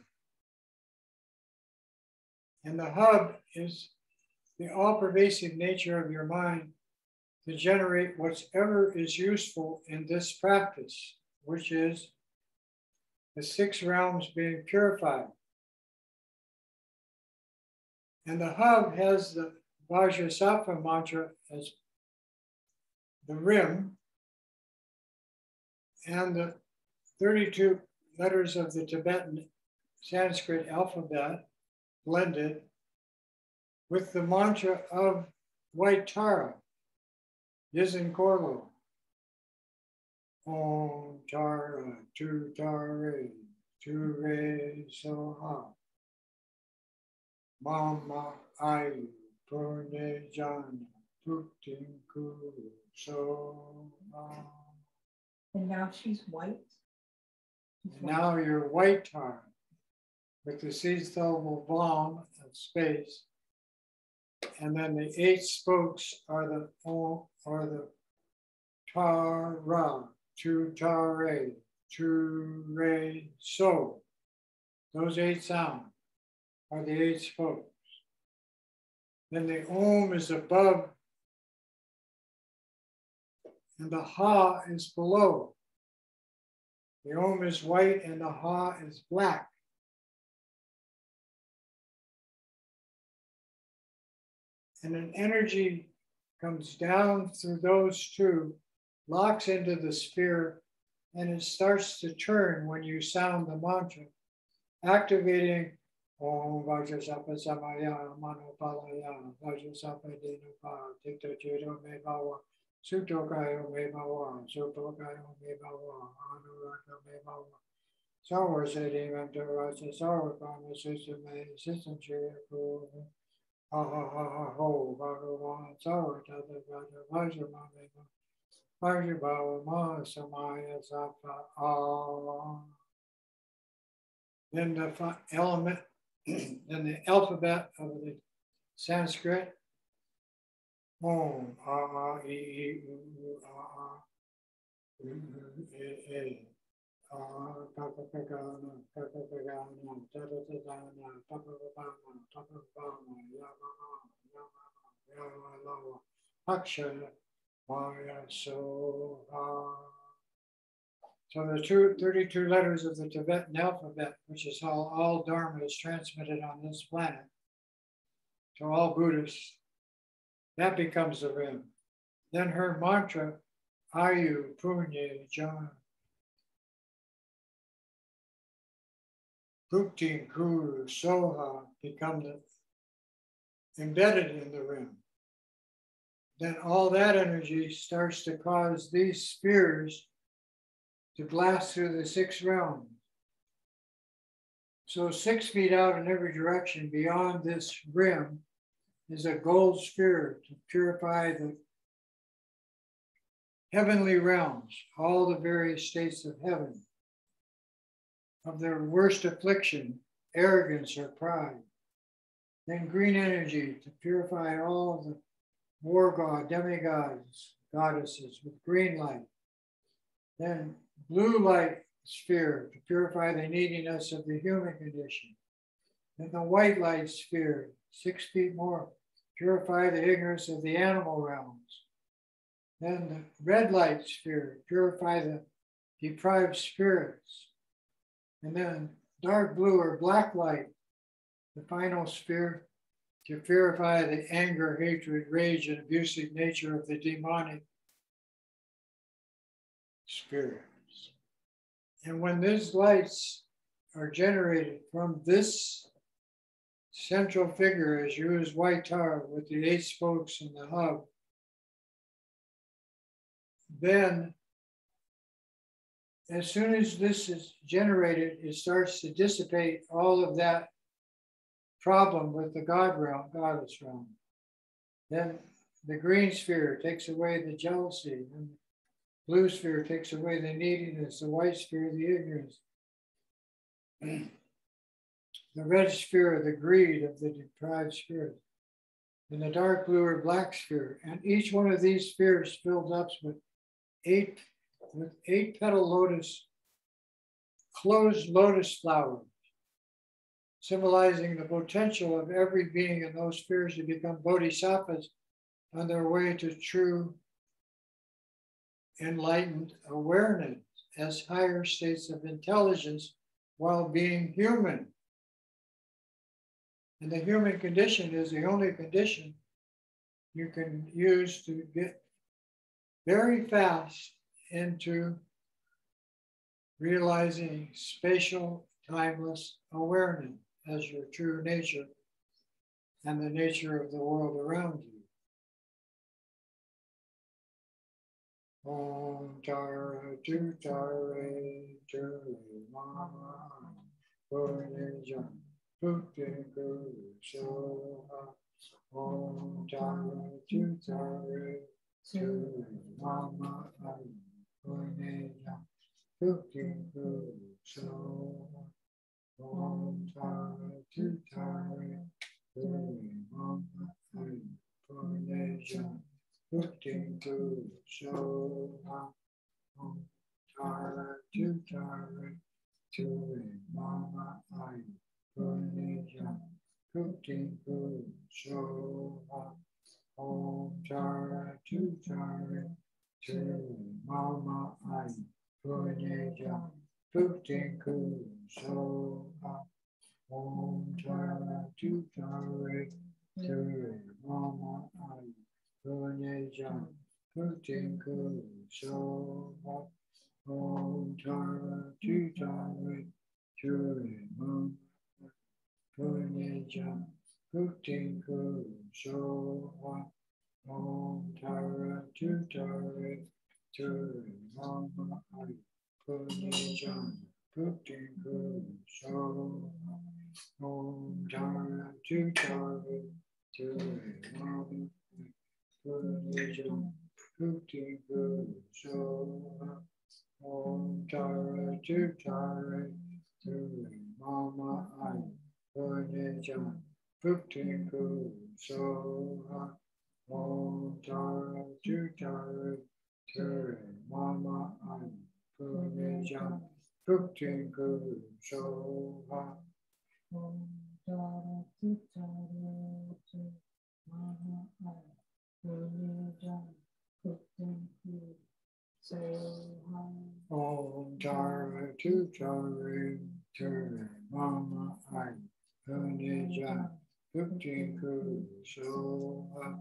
And the hub is the all-pervasive nature of your mind to generate whatever is useful in this practice, which is the 6 realms being purified. And the hub has the Vajrasattva mantra as the rim, and the 32 letters of the Tibetan Sanskrit alphabet blended with the mantra of White Tara, Yizin Korlo. Om Tara, Tu Tare, Tu Re Soha. Mama Ayu, Purne Jana, Putin Kuru, So. And now she's white. Now you're White Tara with the seed-soluble bomb of space. And then the 8 spokes are the Tara, Tu Tare, Tu Re So. Those 8 sounds are the 8 spokes. Then the Om is above and the Ha is below. The Om is white and the Ha is black. And an energy comes down through those 2, locks into the sphere, and it starts to turn when you sound the mantra, activating Om Vajrasapa Samaya Manopalaya Vajrasapa Dinupa Tikta Chido Me Bawa Sutokayo Me Bawa Sutokayo Me Bawa Anuraka Me Bawa Sour City Ventura Sour Kama System System Chiriku Ha ha ha ha ho Bhagavan Sour Tata Vajrama Me Vajrabawa Maha Samaya Zapa Then the element, then the alphabet of the Sanskrit, Om, A, E, E, U, A, E, Papa Pagana, Papa Pagana, Tata Tadana, Papa Pagana, Papa Pagana, Yamama, Yamama, Akshara, Maya, Soha. So the 32 letters of the Tibetan alphabet, which is how all Dharma is transmitted on this planet to all Buddhists, that becomes the rim. Then her mantra, Ayu Punye Jana, Bhukti Kuru Soha, become embedded in the rim. Then all that energy starts to cause these spheres to blast through the 6 realms. So 6 feet out in every direction beyond this rim is a gold sphere to purify the heavenly realms, all the various states of heaven, of their worst affliction, arrogance or pride. Then green energy to purify all the war god, demigods, goddesses with green light. Then blue light sphere to purify the neediness of the human condition. Then the white light sphere, 6 feet more, purify the ignorance of the animal realms. Then the red light sphere, purify the deprived spirits. And then dark blue or black light, the final sphere, to purify the anger, hatred, rage, and abusive nature of the demonic spirits. And when these lights are generated from this central figure, as you as White Tara with the 8 spokes and the hub, then as soon as this is generated, it starts to dissipate all of that problem with the God realm, goddess realm. Then the green sphere takes away the jealousy, and the blue sphere takes away the neediness, the white sphere, the ignorance. The red sphere, the greed of the deprived spirit. And the dark blue or black sphere. And each one of these spheres filled up with 8 petal lotus, closed lotus flowers, symbolizing the potential of every being in those spheres to become bodhisattvas on their way to true enlightened awareness as higher states of intelligence while being human. And the human condition is the only condition you can use to get very fast into realizing spatial timeless awareness as your true nature and the nature of the world around you. Om Tara Tutare Ture Mama Purnijan Putin Guru Soha Om Tara Tutare Ture Mama Purnijan Putin Guru Soha Om Tara Tutare Ture Mama Purnijan Putin Guru Soha Om Tara Tutare Ture Mama Purnijan Putin Guru Soha Om Tara Tutare Ture Mama Purnijan Putin Guru Soha Om Tara Tutare Ture Mama Purnijan Putin Guru Soha Om Tara Tutare Ture Mama Purnijan Putin Guru Soha Om Tara Tutare Ture Mama Purnijan Putin Guru Soha Om Tara Tutare Ture Mama Purnijan Putin Guru Soha Om Tara Tutare Ture Mama Purnijan Putin Guru Soha Om Tara Tutare Ture Mama Purnijan Putin Guru Soha Om Tara Tutare Ture Mama Purnijan Putin Guru Soha Om Tara Tutare Ture Mama Purnijan Putin Guru Soha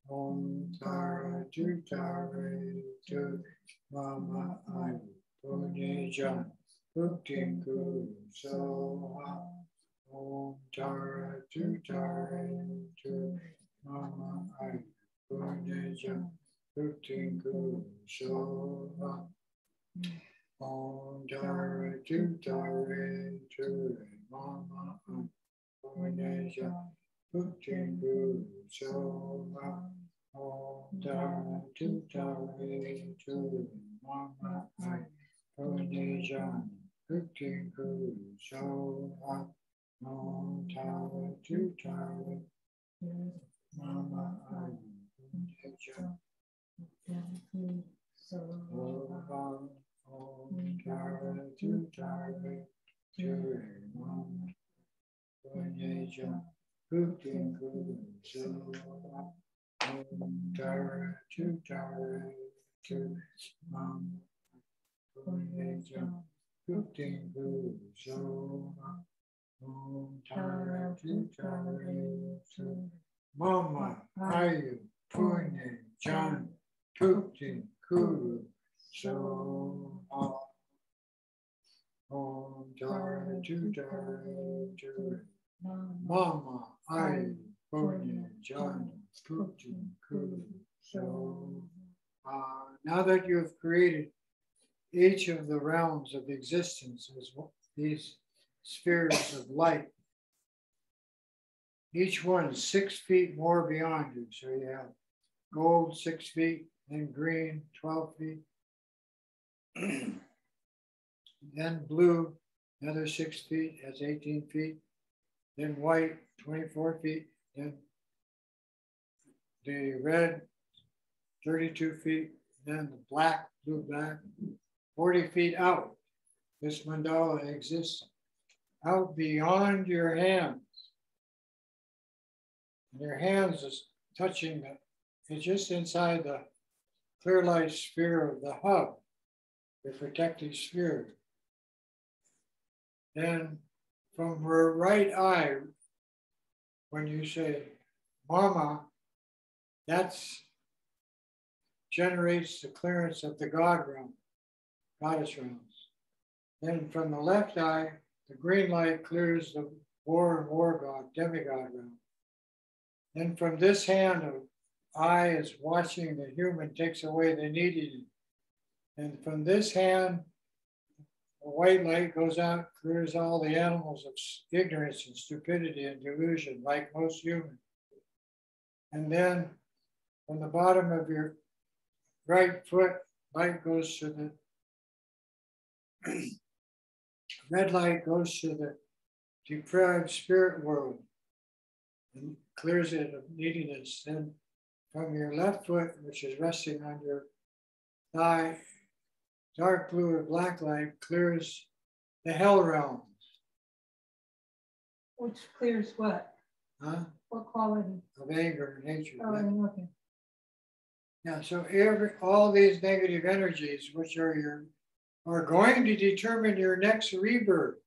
Om Tara Tutare Ture Mama Purnijan Putin Guru Soha Om Tara Tutare Ture Mama Purnijan Putin Guru Soha Om Tara Tutare Ture Mama Purnijan Putin Guru Soha Om Tara Tutare Ture Mama Purnijan Putin Guru Soha Om Tara Tutare Ture Mama Purnijan Putin Soha Om Tara Tutare Ture Mama Purnijan Putin Guru Soha Om Tara Tutare Ture Mama Purnijan Putin Guru Soha Om Tara Tutare Ture Mama Purnijan Putin Guru Soha Om Tara Tutare Ture Mama Purnijan Putin Guru Soha. Now that you have created each of the realms of existence as these spheres of light, each one is 6 feet more beyond you. So you have gold 6 feet, then green 12 feet, then blue another 6 feet, that's 18 feet, then white 24 feet, then the red 32 feet, then the black, blue black, 40 feet out. This mandala exists out beyond your hands. Your hands is touching it's just inside the clear light sphere of the hub, the protective sphere. Then from her right eye, when you say Mama, that's generates the clearance of the God realm, goddess realms. Then from the left eye, The green light clears the war god, demigod realm. Then from this hand of I is watching the human takes away the neediness. And from this hand, the white light goes out, clears all the animals of ignorance and stupidity and delusion, like most humans. And then from the bottom of your right foot, light goes to the red light goes to the depraved spirit world and clears it of neediness. Then from your left foot, which is resting on your thigh, dark blue or black light clears the hell realms. Which clears what? Huh? What quality? Of anger and hatred. Oh, okay. Yeah, so all these negative energies, which are going to determine your next rebirth,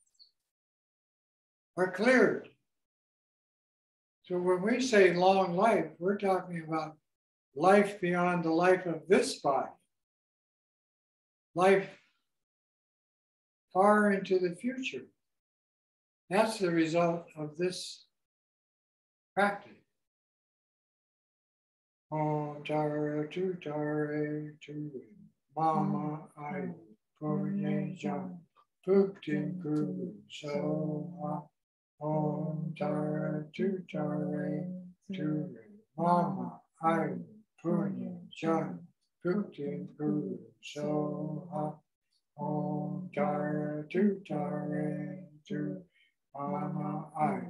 are cleared. So when we say long life, we're talking about life beyond the life of this body. Life far into the future. That's the result of this practice. Om Tara Tu Tare Tu Mama I Purye Jan Puktin Kuru Soha Om Tara Tu Tare Tu Mama I Purye Jan Puktin Kuru Soha Om Tara Tu Tare Tu Mama I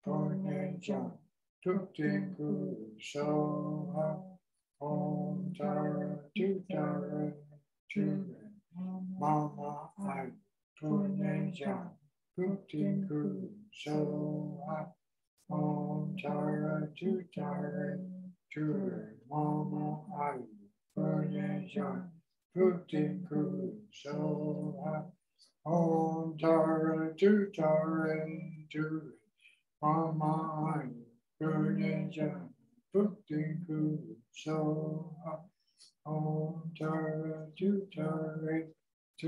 Purye Jan Puktin Kuru Soha Om Tara Tu Tare Tu Mama I Purye Jan Puktin Kuru Soha Om Tara Tu Tare Tu Mama I Purye Jan Puktin Kuru Soha Om Tara Tu Tare Tu Mama I Purye Jan Puktin Kuru Soha Om Tara Tu Tare Tu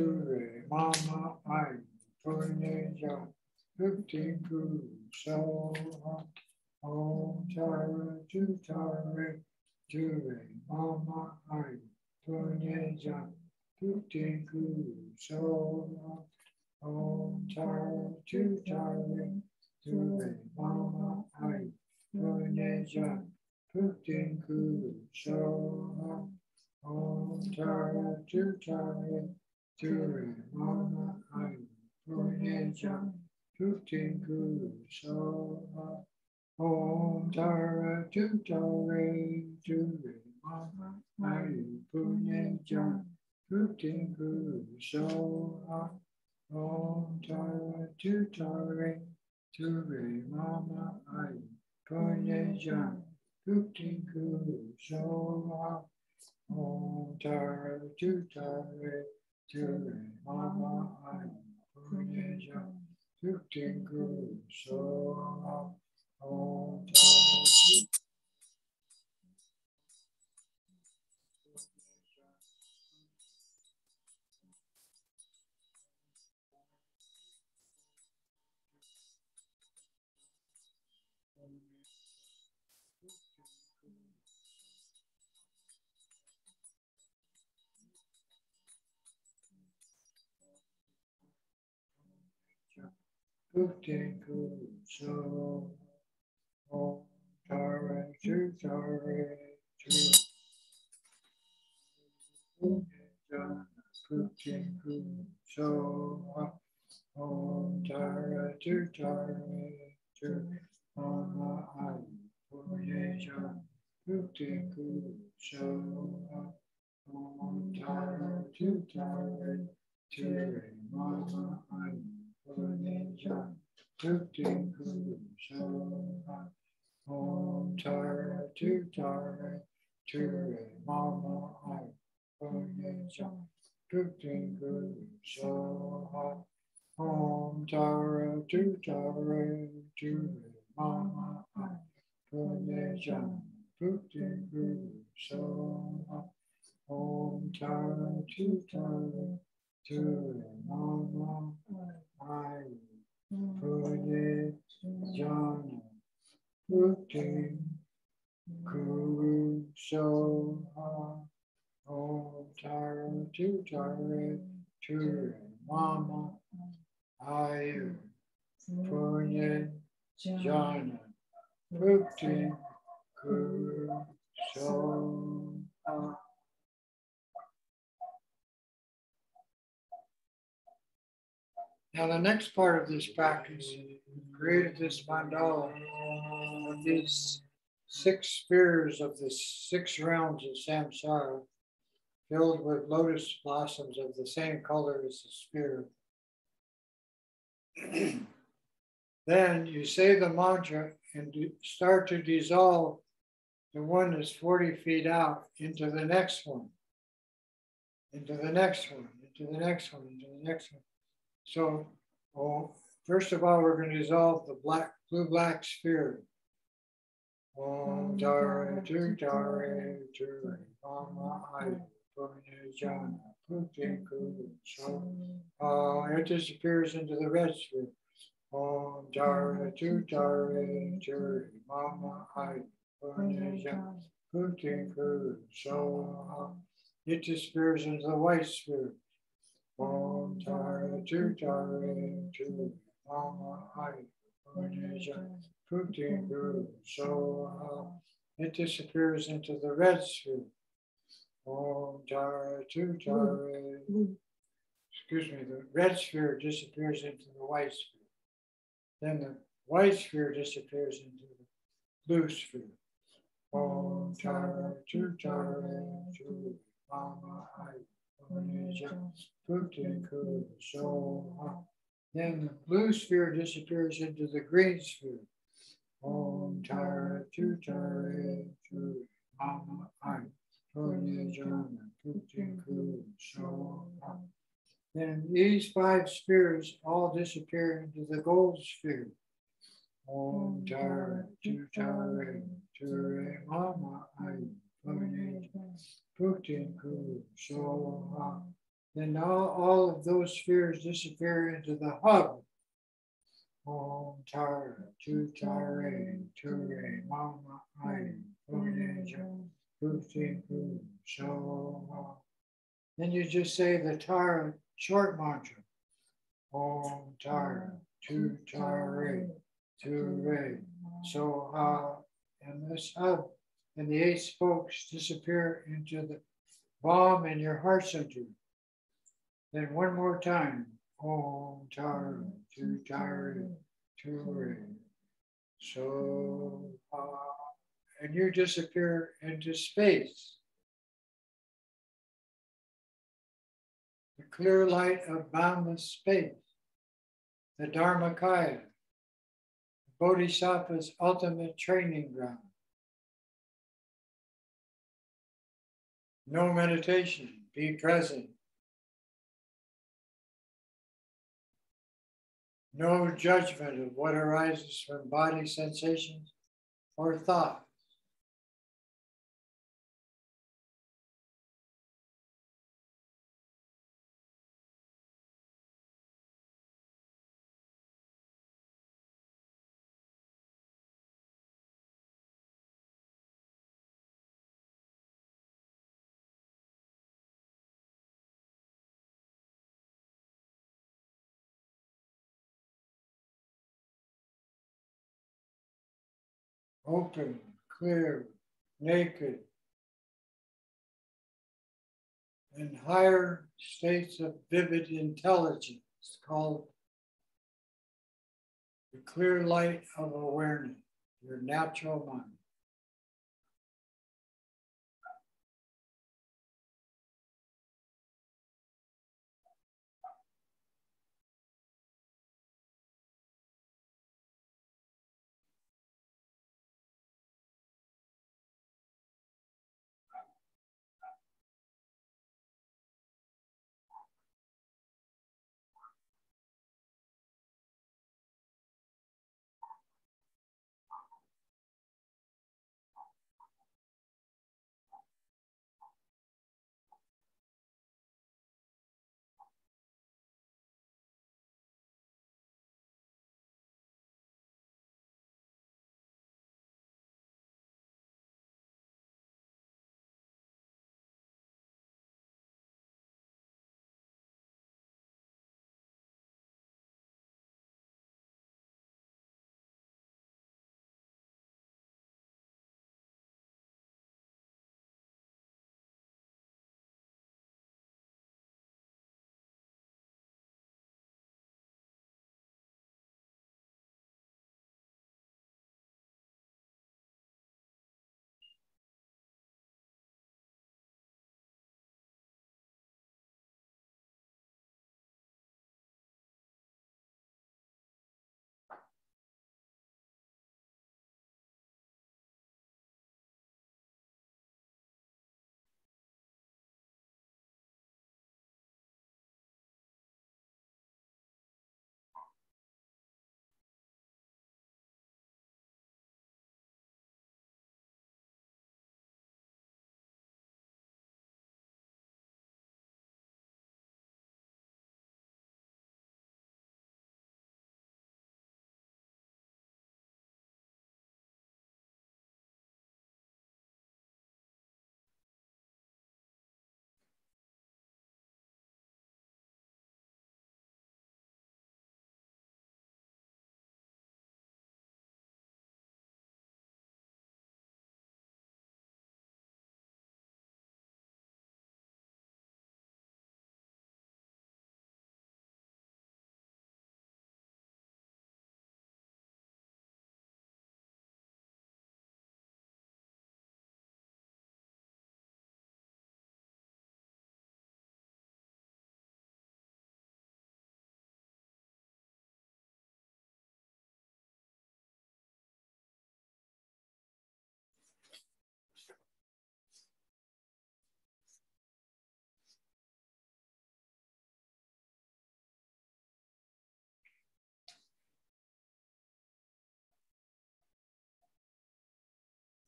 Mama I Purye Jan Puktin Kuru Soha Om Tara Tu Tare Tu Mama I Purye Jan Puktin Kuru Soha Om Tara Tu Tare Tu Mama I Purye Jan Puktin Kuru Soha Om Tara Tu Tare Tu Mama I Purye Jan Puktin Kuru Soha Om Tara Tu Tare Tu Mama I Purye Jan Puktin Kuru Soha Om Tara Tu Tare Tu Mama I Purye Jan Puktin Kuru Soha Om Tara Tu Tare Tu Mama I Purye Jan Puktin Kuru Soha Om Tara Puktin Kuru Soha Om Tara Tu Tare Tu Jan Puktin Kuru Soha Om Tara Tu Tare Tu Mama I Purye Jan Puktin Kuru Soha Om Tara Tu Tare Tu Mama I Purye Jan Puktin Kuru Soha Om Tara Tu Tare Tu Mama I Purye Jan Puktin Kuru Soha Om Tara Tu Tare Tu Mama I Purye Jan Puktin Kuru Soha Om Tara Tu Tare Tu Mama I Punye Jana Bhukti Kuru Soha Om Tara Tutare Ture Mama Ayu Punye Jana Bhukti Kuru Soha. Now the next part of this practice, we created this mandala of these 6 spheres of the 6 realms of samsara, filled with lotus blossoms of the same color as the sphere. Then you say the mantra and start to dissolve the one that's 40 feet out into the next one, into the next one, into the next one, into the next one. So, first of all, we're going to dissolve the blue-black sphere. Om Dare Tutare Ture Mama Ayu Punye Jana Bhukti Kuru Soha. It disappears into the red sphere. Om Dare Tutare Ture Mama Ayu Punye Jana Bhukti Kuru Soha. It disappears into the white sphere. Om Tara Tutare Ture Mama Ayu Punye Jana Bhukti Kuru Soha. It disappears into the red sphere. Om Tara Tutare. The red sphere disappears into the white sphere. Then the white sphere disappears into the blue sphere. Om Tara Tutare Ture Mama Ayu Punye Jana Bhukti Kuru Soha. Then the blue sphere disappears into the green sphere. Om Tara Tutare Ture Mama Ayu Punye Jana Bhukti Kuru Soha. Then these 5 spheres all disappear into the gold sphere. Om Tara Tutare Ture Mama Ayu Punye Jana Bhukti Kuru Soha. Then all of those spheres disappear into the hub. Om Tara Tutare Ture Mama Ayu Punye Jana Bhukti Kuru Soha. Then you just say the Tara short mantra. Om Tara Tutare Ture Soha. And this hub and the 8 spokes disappear into the bomb in your heart center. Then one more time. Om Tara Tutare Ture Soha. And you disappear into space. The clear light of boundless space. The Dharmakaya. Bodhisattva's ultimate training ground. No meditation. Be present. No judgment of what arises from body sensations or thought. Open, clear, naked, and higher states of vivid intelligence called the clear light of awareness, your natural mind.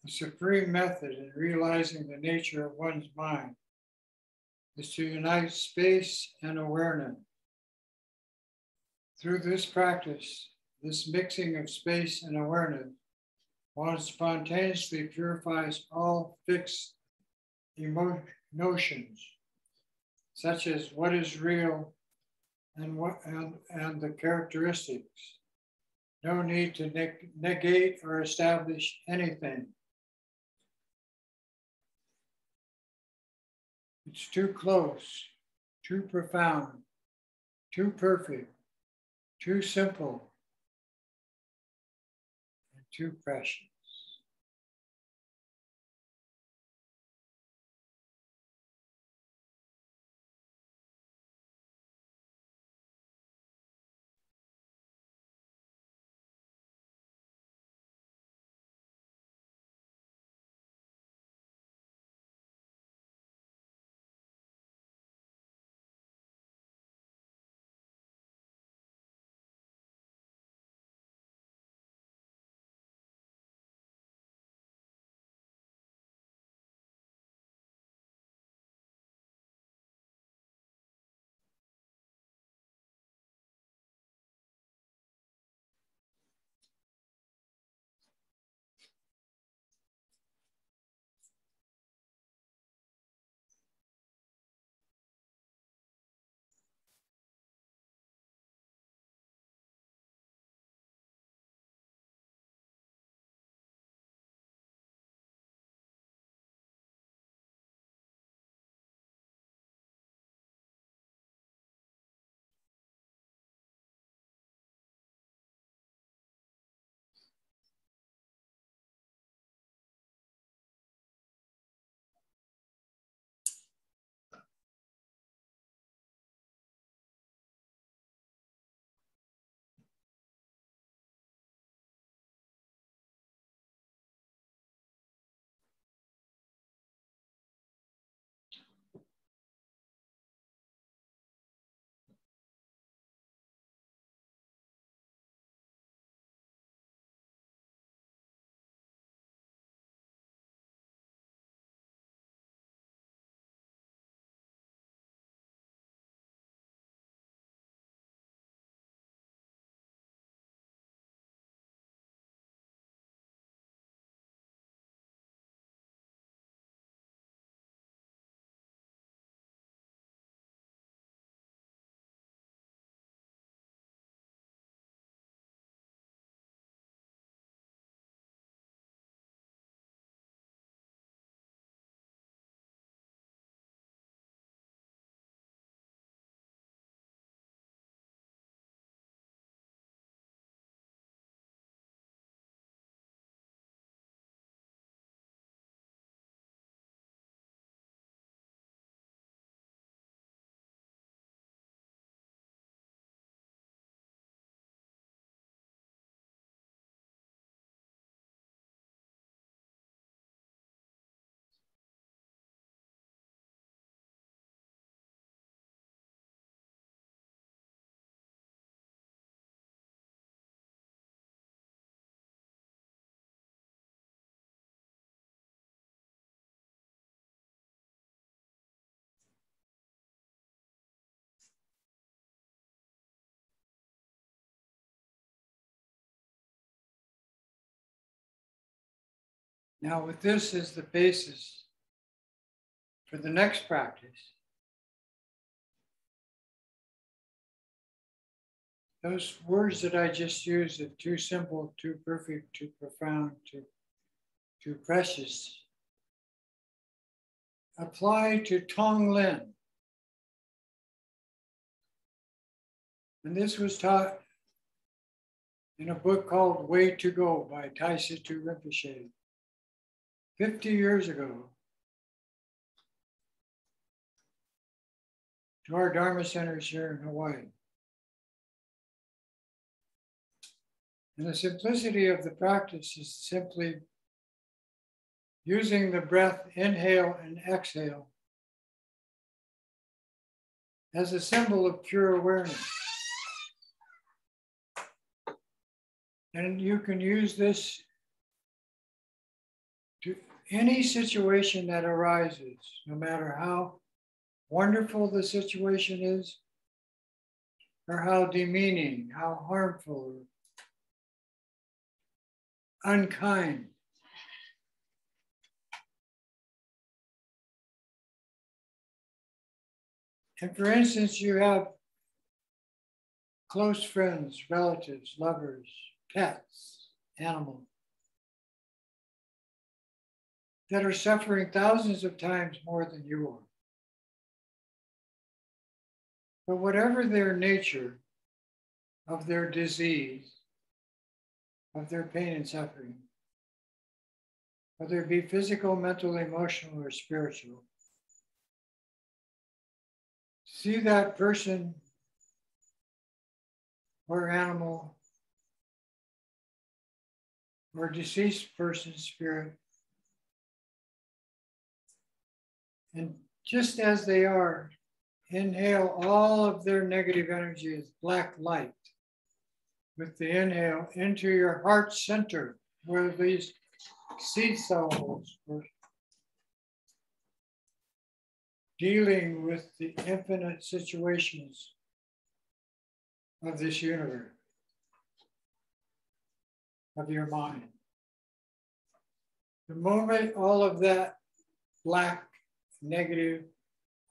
The supreme method in realizing the nature of one's mind is to unite space and awareness. Through this practice, this mixing of space and awareness, one spontaneously purifies all fixed notions, such as what is real and the characteristics. No need to negate or establish anything. It's too close, too profound, too perfect, too simple, and too precious. Now, with this as the basis for the next practice, those words that I just used of too simple, too perfect, too profound, too precious, apply to Tonglen. And this was taught in a book called Way to Go by Taisattu Rinpoche 50 years ago to our Dharma centers here in Hawaii. And the simplicity of the practice is simply using the breath, inhale and exhale, as a symbol of pure awareness. And you can use this any situation that arises, no matter how wonderful the situation is, or how demeaning, how harmful, or unkind. And for instance, you have close friends, relatives, lovers, pets, animals that are suffering thousands of times more than you are. But whatever their nature of their disease, of their pain and suffering, whether it be physical, mental, emotional, or spiritual, see that person or animal or deceased person's spirit, and just as they are, inhale all of their negative energy as black light with the inhale into your heart center, where these seed cells were dealing with the infinite situations of this universe, of your mind. The moment all of that black, negative,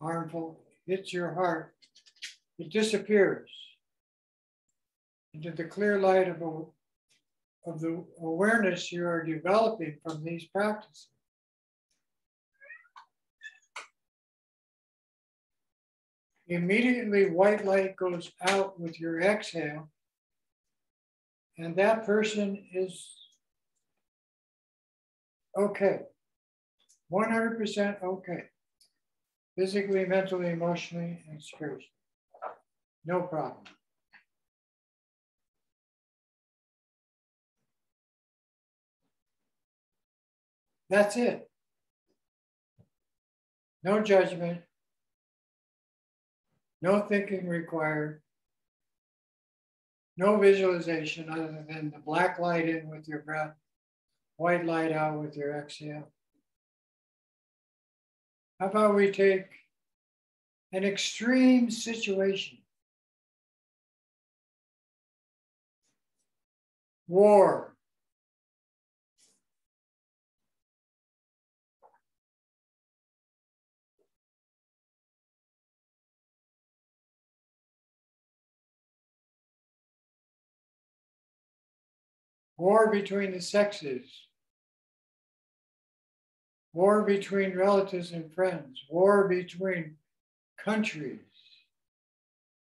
harmful hits your heart, it disappears into the clear light of the awareness you are developing from these practices. Immediately, white light goes out with your exhale, and that person is okay, 100% okay, physically, mentally, emotionally, and spiritually. No problem. That's it. No judgment, no thinking required, no visualization other than the black light in with your breath, white light out with your exhale. How about we take an extreme situation? War. War between the sexes. War between relatives and friends. War between countries.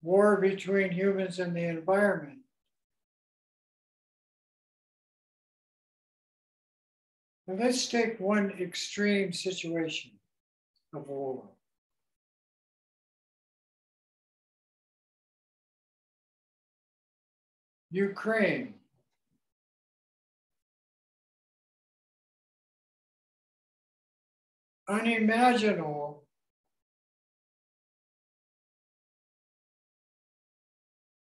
War between humans and the environment. And let's take one extreme situation of war. Ukraine. Unimaginable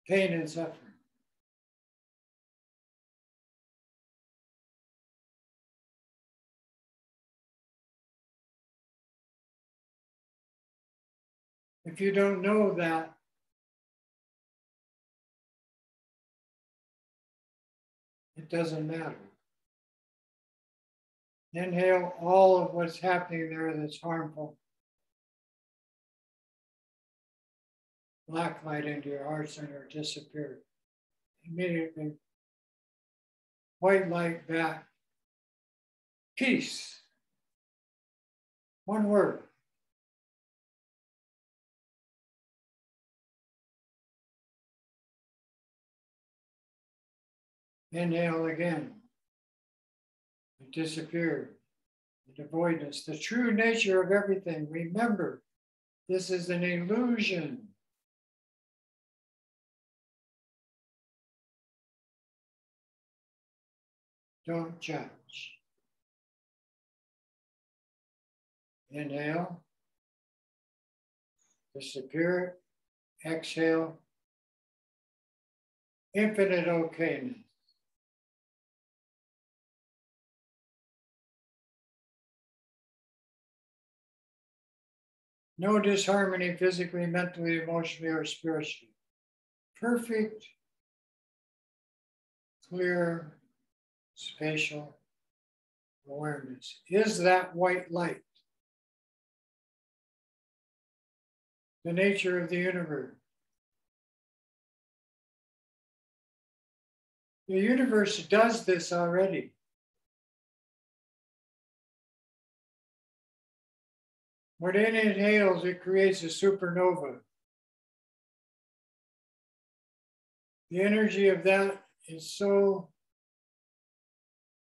pain and suffering. If you don't know that, it doesn't matter. Inhale all of what's happening there that's harmful. Black light into your heart center, disappear. Immediately, white light back. Peace. One word. Inhale again. It disappeared. The voidness, the true nature of everything. Remember, this is an illusion. Don't judge. Inhale. Disappear. Exhale. Infinite okayness. No disharmony physically, mentally, emotionally, or spiritually. Perfect, clear, spatial awareness is that white light. The nature of the universe. The universe does this already. When it inhales, it creates a supernova. The energy of that is so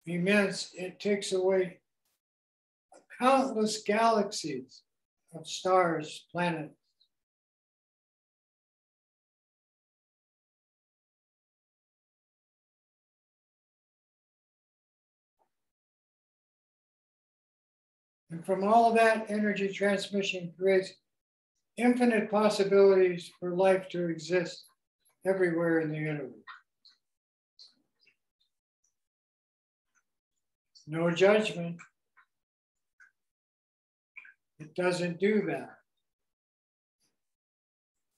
immense, it takes away countless galaxies of stars, planets. And from all of that energy transmission creates infinite possibilities for life to exist everywhere in the universe. No judgment. It doesn't do that.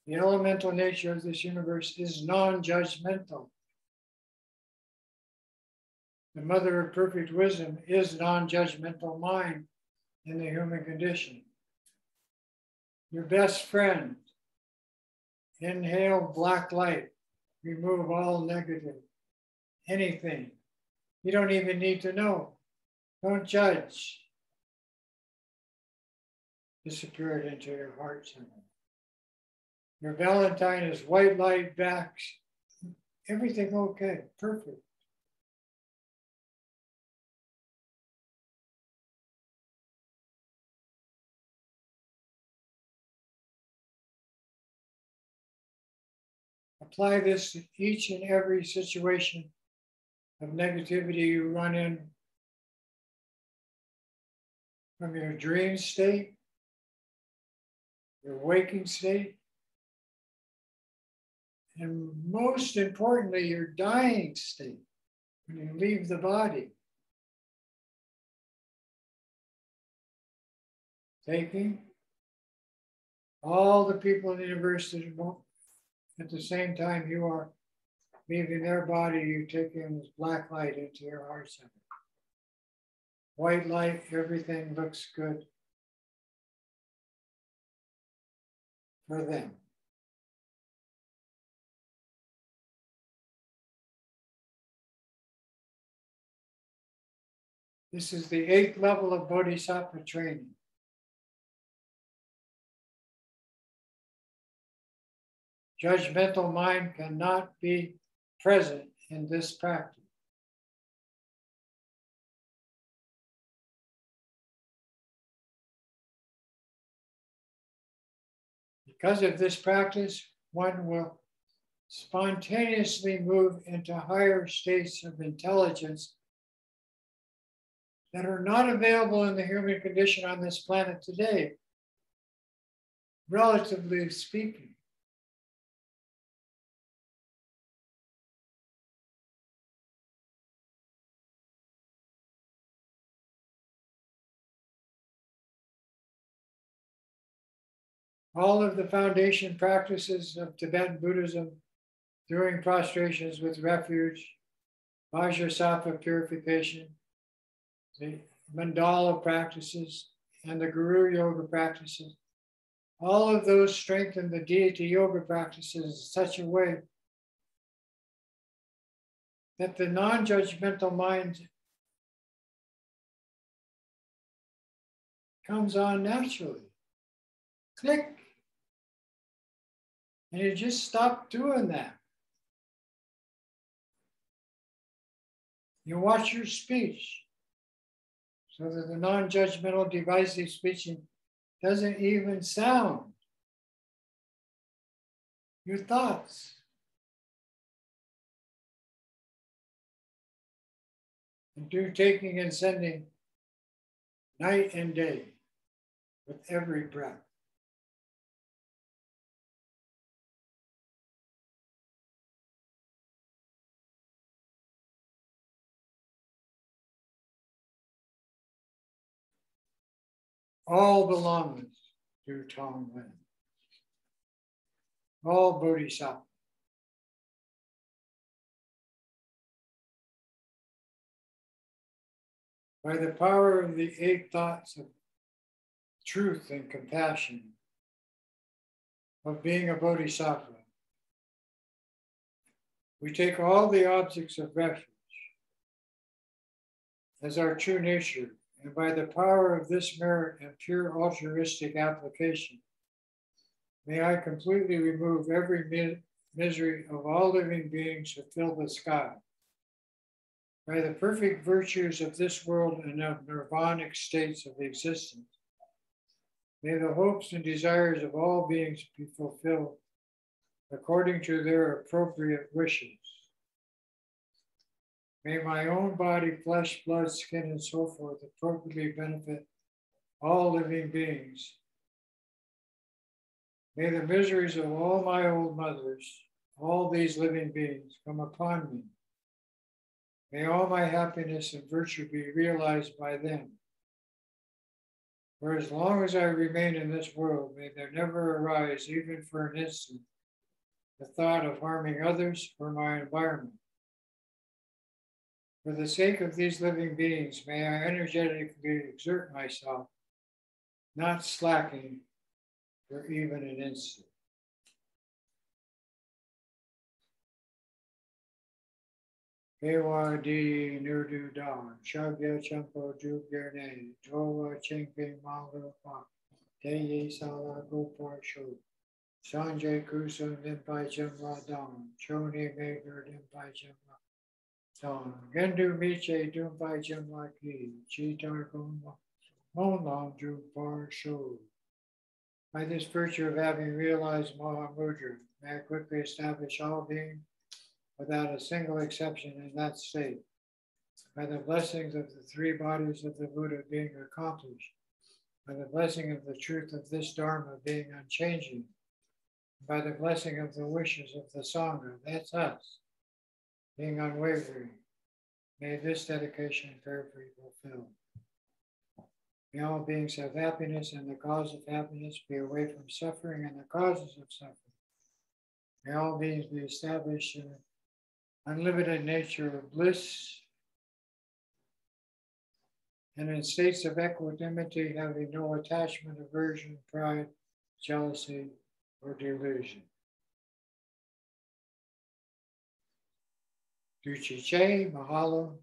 The elemental nature of this universe is non-judgmental. The mother of perfect wisdom is non-judgmental mind in the human condition. Your best friend, inhale black light, remove all negative, anything. You don't even need to know. Don't judge. Disappear it into your heart center. Your Valentine is white light back. Everything okay, perfect. Apply this to each and every situation of negativity you run in from your dream state, your waking state, and most importantly, your dying state when you leave the body. Taking all the people in the universe that at the same time you are leaving their body, you take in this black light into your heart center. White light, everything looks good for them. This is the 8th level of Bodhisattva training. Judgmental mind cannot be present in this practice. Because of this practice, one will spontaneously move into higher states of intelligence that are not available in the human condition on this planet today, relatively speaking. All of the foundation practices of Tibetan Buddhism, doing prostrations with refuge, Vajrasattva purification, the mandala practices, and the Guru Yoga practices, all of those strengthen the deity yoga practices in such a way that the non-judgmental mind comes on naturally. Click. And you just stop doing that. You watch your speech so that the non-judgmental divisive speaking doesn't even sound. Your thoughts. And do taking and sending night and day with every breath. All belongs Du Tong Wen. All Bodhisattva. By the power of the 8 thoughts of truth and compassion, of being a Bodhisattva, we take all the objects of refuge as our true nature, and by the power of this merit and pure altruistic application, may I completely remove every misery of all living beings who fill the sky. By the perfect virtues of this world and of nirvanic states of existence, may the hopes and desires of all beings be fulfilled according to their appropriate wishes. May my own body, flesh, blood, skin, and so forth appropriately benefit all living beings. May the miseries of all my old mothers, all these living beings, come upon me. May all my happiness and virtue be realized by them. For as long as I remain in this world, may there never arise, even for an instant, the thought of harming others or my environment. For the sake of these living beings, may I energetically exert myself, not slacking for even an instant. Ewa di nudu dan, shagya champo jugyerne, towa chingping mango pa, teyi sala gopar shu, sanjay kusun limpai chamla dan, choni maker limpai chamla dan, gendu miche dumpai chamla ki, chitar gomba, monlam jupar shu. By this virtue of having realized Mahamudra, may I quickly establish all being without a single exception in that state. By the blessings of the 3 bodies of the Buddha being accomplished, by the blessing of the truth of this Dharma being unchanging, by the blessing of the wishes of the Sangha, that's us, being unwavering, may this dedication prayerfully fulfilled. May all beings have happiness, and the cause of happiness be away from suffering and the causes of suffering. May all beings be established in unlimited nature of bliss and in states of equanimity, having no attachment, aversion, pride, jealousy, or delusion. Duchi Che, mahalo,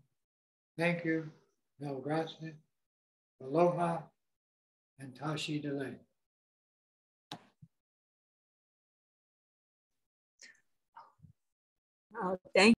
thank you, mil gracias, aloha, and tashi delay. Thank